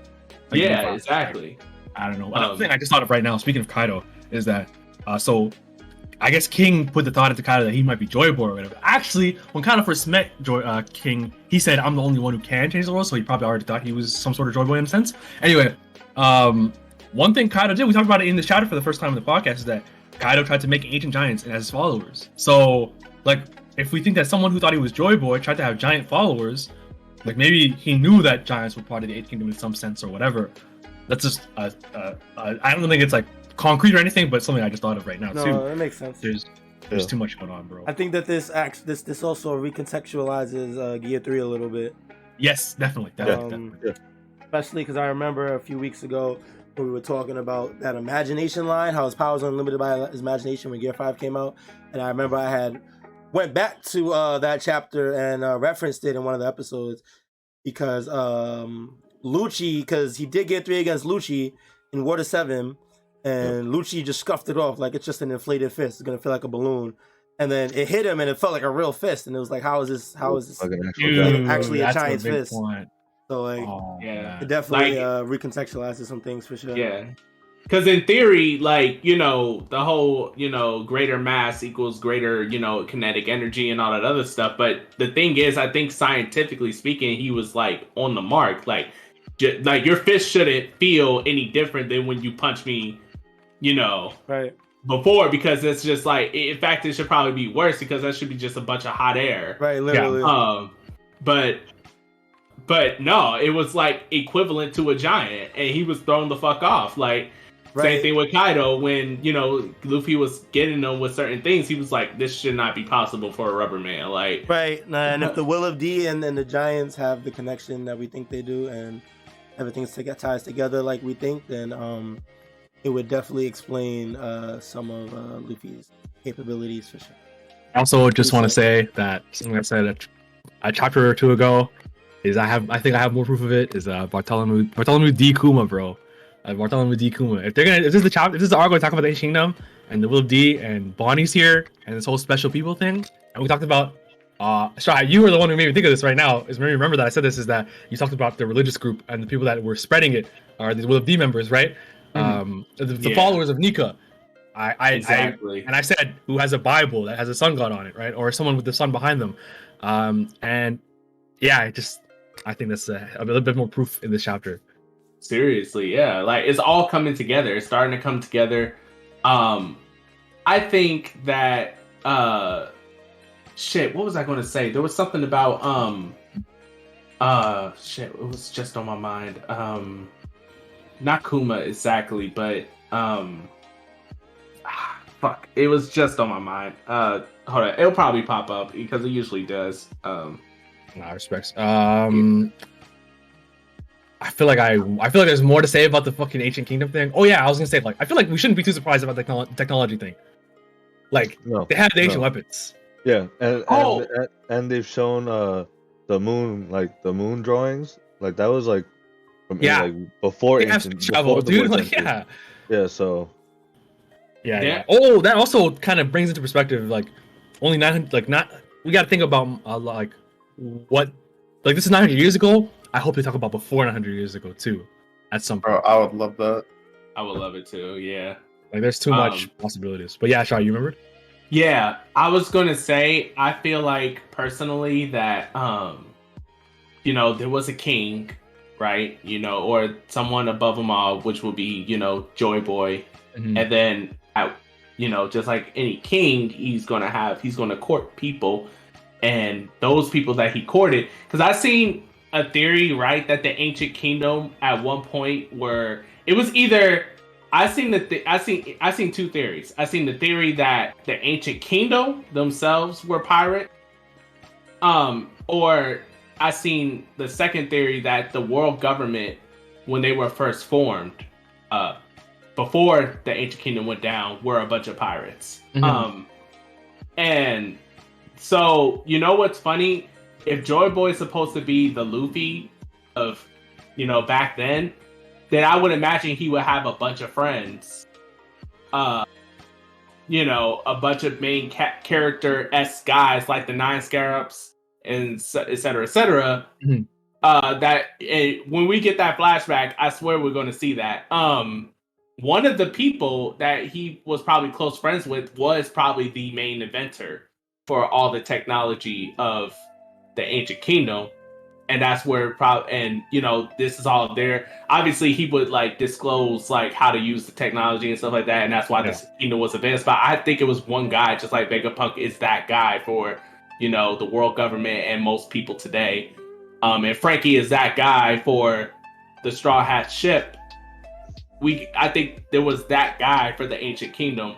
S4: Like,
S6: Yeah, exactly.
S4: I don't know. Another thing I just thought of right now, speaking of Kaido, is that so I guess King put the thought into Kaido that he might be Joy Boy or whatever. Actually, when Kaido first met King, he said, "I'm the only one who can change the world," so he probably already thought he was some sort of Joy Boy in a sense. Anyway, one thing Kaido did, we talked about it in the chapter for the first time in the podcast, is that Kaido tried to make ancient giants as his followers. So, like, if we think that someone who thought he was Joy Boy tried to have giant followers, like maybe he knew that giants were part of the Eighth Kingdom in some sense or whatever. That's just I don't think it's like concrete or anything, but something I just thought of right now too.
S2: No, that makes sense.
S4: There's too much going on, bro.
S2: I think that this also recontextualizes Gear 3 a little bit.
S4: Yes, definitely.
S2: Especially because I remember a few weeks ago when we were talking about that imagination line, how his powers are unlimited by his imagination when Gear 5 came out, and I remember I had went back to that chapter and referenced it in one of the episodes because Lucci, because he did get 3 against Lucci in Water 7, and Lucci just scuffed it off like it's just an inflated fist. It's gonna feel like a balloon, and then it hit him and it felt like a real fist, and it was like, how is this actually a giant's fist?
S4: Point.
S2: So like, it definitely recontextualizes some things for sure.
S6: Yeah. Because in theory, like, you know, the whole, you know, greater mass equals greater, you know, kinetic energy and all that other stuff. But the thing is, I think scientifically speaking, he was like on the mark. Like your fist shouldn't feel any different than when you punch me, you know,
S2: right
S6: before, because it's just like, in fact, it should probably be worse because that should be just a bunch of hot air.
S2: Right, literally.
S6: Yeah. But no, it was like equivalent to a giant, and he was thrown the fuck off. Like, same thing with Kaido when, you know, Luffy was getting them with certain things. He was like, this should not be possible for a rubber man. Like,
S2: right. And if the will of D and the giants have the connection that we think they do, and everything ties together like we think, then it would definitely explain some of Luffy's capabilities for sure.
S4: I also just want to say that something I said a chapter or two ago is I think I have more proof of it, is Bartholomew D. Kuma, bro. Bartholomew D. Kuma. If this is the arc we're talking about the Ancient Kingdom and the Will of D and Bonnie's here and this whole special people thing, and we talked about Strawhat, you were the one who made me think of this right now. Is remember that I said this, is that you talked about the religious group and the people that were spreading it are the Will of D members, right? The followers of Nika.
S6: Exactly.
S4: And I said, who has a Bible that has a sun god on it, right? Or someone with the sun behind them. And yeah, I think that's a little bit more proof in this chapter.
S6: Seriously, yeah. Like, it's all coming together. It's starting to come together. I think that what was I going to say? There was something about it was just on my mind. Not Kuma exactly, but fuck, it was just on my mind. Hold on, it'll probably pop up because it usually does.
S4: Respects. I feel like there's more to say about the fucking Ancient Kingdom thing. Oh yeah, I was gonna say, like, I feel like we shouldn't be too surprised about the technology thing. Like, they have the ancient weapons.
S3: Yeah, and they've shown the moon drawings. Like, that was like from like before
S4: they ancient travel, dude. Like,
S3: yeah. So
S4: yeah. Oh, that also kind of brings into perspective, like, only 900. Like, not, we got to think about like what, like, this is 900 years ago. I hope they talk about before 900 years ago too, at some point.
S5: Bro, I would love that.
S6: I would love it too. Yeah.
S4: Like, there's too much possibilities. But yeah, Shaw, you remember?
S6: Yeah, I was gonna say, I feel like personally that you know, there was a king, right? You know, or someone above them all, which would be, you know, Joy Boy, and then you know, just like any king, he's gonna court people, and those people that he courted, because I seen a theory, right, that the Ancient Kingdom at one point where it was either I seen two theories. I seen the theory that the Ancient Kingdom themselves were pirate, or I seen the second theory that the world government, when they were first formed, before the Ancient Kingdom went down, were a bunch of pirates. And so, you know what's funny? If Joy Boy is supposed to be the Luffy of, you know, back then I would imagine he would have a bunch of friends. You know, a bunch of main character-esque guys like the Nine Scarabs and et cetera, et cetera. When we get that flashback, I swear we're going to see that. one of the people that he was probably close friends with was probably the main inventor for all the technology of the ancient kingdom. And that's where this is all there. Obviously, he would like disclose like how to use the technology and stuff like that, and that's why this kingdom was advanced. But I think it was one guy, just like Vegapunk is that guy for the world government and most people today. And Frankie is that guy for the Straw Hat ship. I think there was that guy for the ancient kingdom.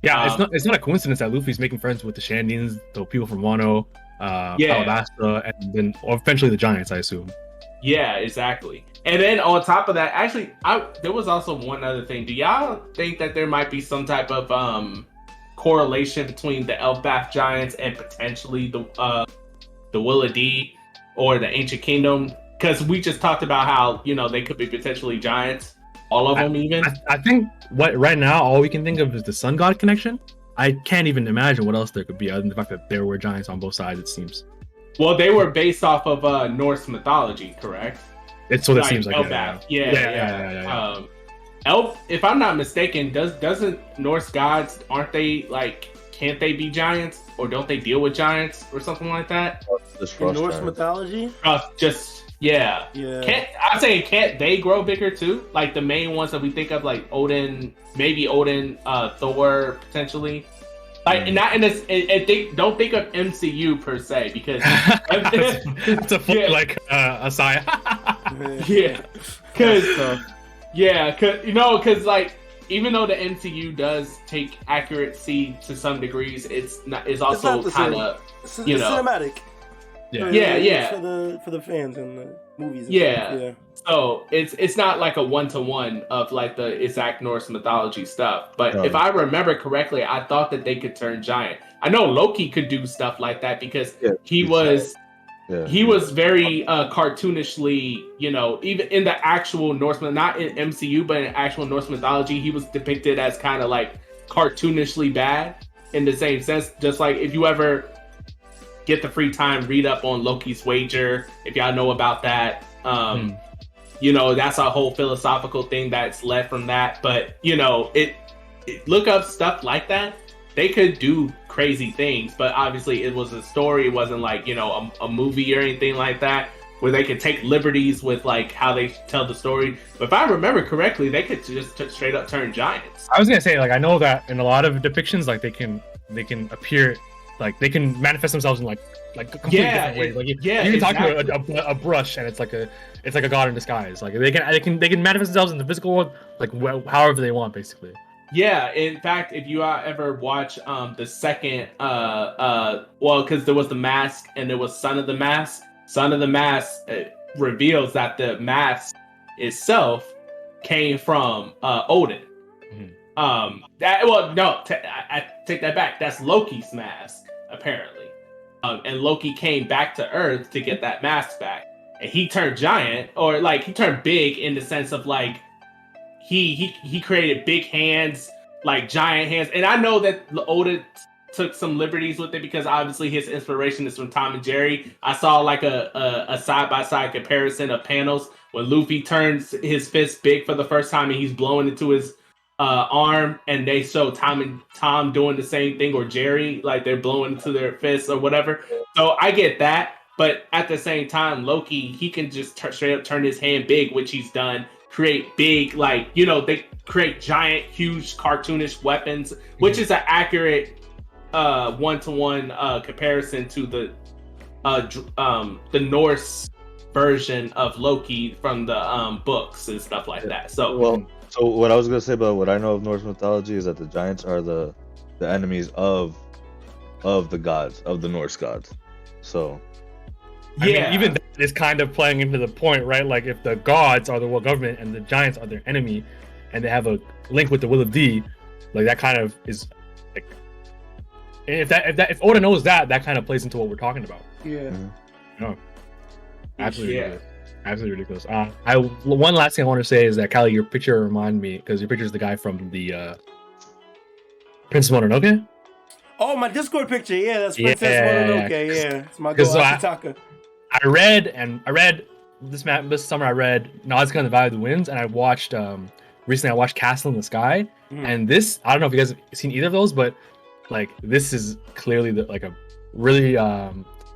S4: Yeah, it's not a coincidence that Luffy's making friends with the Shandians, the people from Wano, Alabasta, and then eventually the Giants, I assume.
S6: Yeah, exactly. And then on top of that, actually, there was also one other thing. Do y'all think that there might be some type of correlation between the Elfbath Giants and potentially the Willa D or the Ancient Kingdom? Because we just talked about how they could be potentially giants. All of them, even.
S4: I think right now all we can think of is the Sun God connection. I can't even imagine what else there could be other than the fact that there were giants on both sides. It seems.
S6: Well, they were based off of Norse mythology, correct?
S4: It's what it seems like.
S6: Yeah. Elf, if I'm not mistaken, doesn't Norse gods aren't they like? Can't they be giants, or don't they deal with giants or something like that?
S2: In Norse mythology?
S6: Yeah. I'm saying, can't they grow bigger too? Like the main ones that we think of, like Odin, Thor, potentially. Like not in this. Don't think of MCU per se because
S4: it's a a sigh.
S6: because like even though the MCU does take accuracy to some degrees, it's also kind of
S2: cinematic. For the fans and the movies.
S6: So it's not like a 1-to-1 of like the exact Norse mythology stuff. But if I remember correctly, I thought that they could turn giant. I know Loki could do stuff like that because he was very cartoonishly, even in the actual Norse, not in MCU, but in actual Norse mythology, he was depicted as kind of like cartoonishly bad in the same sense. Just like if you ever get the free time, read up on Loki's Wager, if y'all know about that. That's a whole philosophical thing that's led from that. But look up stuff like that. They could do crazy things, but obviously it was a story. It wasn't like a movie or anything like that where they could take liberties with like how they tell the story. But if I remember correctly, they could just straight up turn giants.
S4: I was gonna say, like, I know that in a lot of depictions, like they can appear. Like they can manifest themselves in like completely different ways. Like you can talk to a brush, and it's like a god in disguise. Like they can manifest themselves in the physical world like however they want, basically.
S6: Yeah, in fact, if you ever watch the second, because there was the mask and there was Son of the Mask. Son of the Mask reveals that the mask itself came from Odin. I take that back. That's Loki's mask, apparently. And Loki came back to Earth to get that mask back. And he turned giant, or like he turned big in the sense of like he created big hands, like giant hands. And I know that Odin took some liberties with it because obviously his inspiration is from Tom and Jerry. I saw like a side-by-side comparison of panels when Luffy turns his fist big for the first time and he's blowing into his arm, and they show Tom doing the same thing, or Jerry, like they're blowing into their fists or whatever. So I get that, but at the same time, Loki, he can just straight up turn his hand big, which he's done, create big, like, they create giant, huge, cartoonish weapons, which is an accurate 1-to-1 comparison to the Norse version of Loki from the books and stuff like that. So
S3: what I was gonna say about what I know of Norse mythology is that the giants are the enemies of the gods, of the Norse gods. So
S4: I mean, even that is kind of playing into the point, right? Like if the gods are the world government and the giants are their enemy, and they have a link with the Will of D, like that kind of is like, if Oda knows that kind of plays into what we're talking about.
S2: Yeah.
S4: No. Absolutely. Yeah. Absolutely ridiculous. One last thing I want to say is that Callie, your picture reminded me, because your picture is the guy from the Princess Mononoke.
S2: Oh, my Discord picture. Yeah, that's Princess Mononoke. Yeah, it's my girl Ashitaka.
S4: I read this summer. I read Nausicaa and the Valley of the Winds, and I watched recently I watched Castle in the Sky, and this, I don't know if you guys have seen either of those, but like this is clearly like a really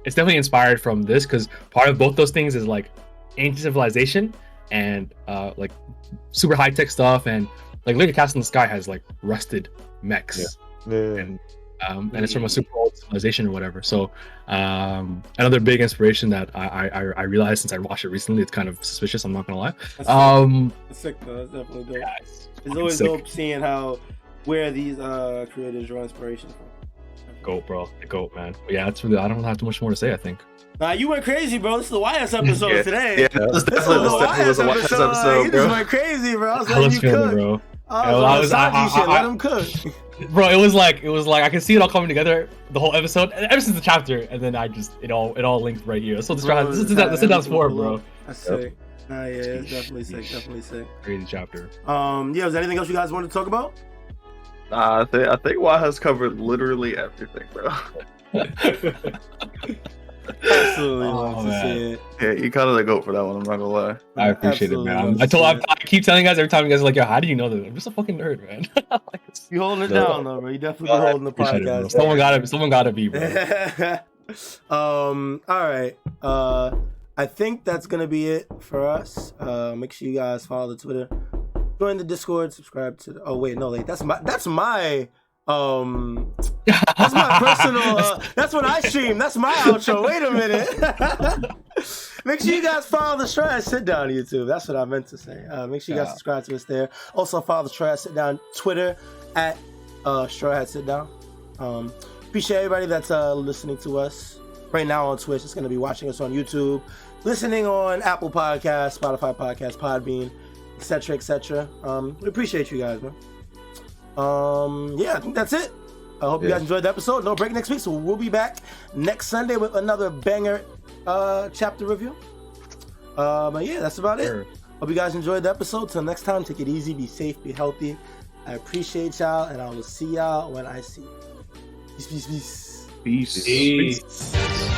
S4: it's definitely inspired from this, because part of both those things is like ancient civilization and like super high tech stuff, and like look at Castle in the Sky has like rusted mechs. And it's from a super old civilization or whatever. So another big inspiration that I realized since I watched it recently, it's kind of suspicious, I'm not gonna lie.
S2: That's sick though. That's definitely dope.
S4: Yeah,
S2: it's always dope seeing where these creators draw inspiration from.
S4: Goat, bro. The goat, man. But yeah, that's really, I don't have too much more to say, I think.
S2: Nah, you went crazy, bro. This is the YS episode today.
S5: Yeah, this definitely was a YS episode,
S2: You
S5: bro.
S2: just went crazy, bro. I was
S4: I
S2: letting
S4: was
S2: you
S4: feeling
S2: cook.
S4: it, bro.
S2: I was let him cook.
S4: Bro, it was like I can see it all coming together the whole episode, ever since the chapter, and then it all linked right here. So this is down sport, bro.
S2: That's sick. Yeah, it's definitely sick. Definitely sick.
S4: Crazy chapter.
S2: Yeah, is there anything else you guys want to talk about?
S5: I think YHuss covered literally everything, bro.
S2: Absolutely.
S4: Oh, man.
S5: Yeah, you kind of the goat for that one. I'm not gonna lie.
S4: I appreciate it, man. I keep telling you guys every time you guys are like, yo, how do you know that? I'm just a fucking nerd, man.
S2: You holding it down though, bro. You definitely been holding the podcast.
S4: It, someone gotta be, bro.
S2: All right. I think that's gonna be it for us. Make sure you guys follow the Twitter, join the Discord, subscribe to that's my that's my personal that's what I stream. That's my outro. Wait a minute. Make sure you guys follow the Strawhat Sitdown YouTube. That's what I meant to say. Make sure you guys subscribe to us there. Also follow the Strawhat Sitdown Twitter at Strawhat Sitdown. Appreciate everybody that's listening to us right now on Twitch. It's going to be watching us on YouTube, listening on Apple Podcasts, Spotify Podcasts, Podbean, etc., etc. We appreciate you guys, man. Yeah, I think that's it. I hope you guys enjoyed the episode. No break next week, so we'll be back next Sunday with another banger chapter review. But yeah, that's about it. Hope you guys enjoyed the episode. Till next time, take it easy, be safe, be healthy. I appreciate y'all, and I will see y'all when I see you. Peace, peace, peace.
S5: Peace.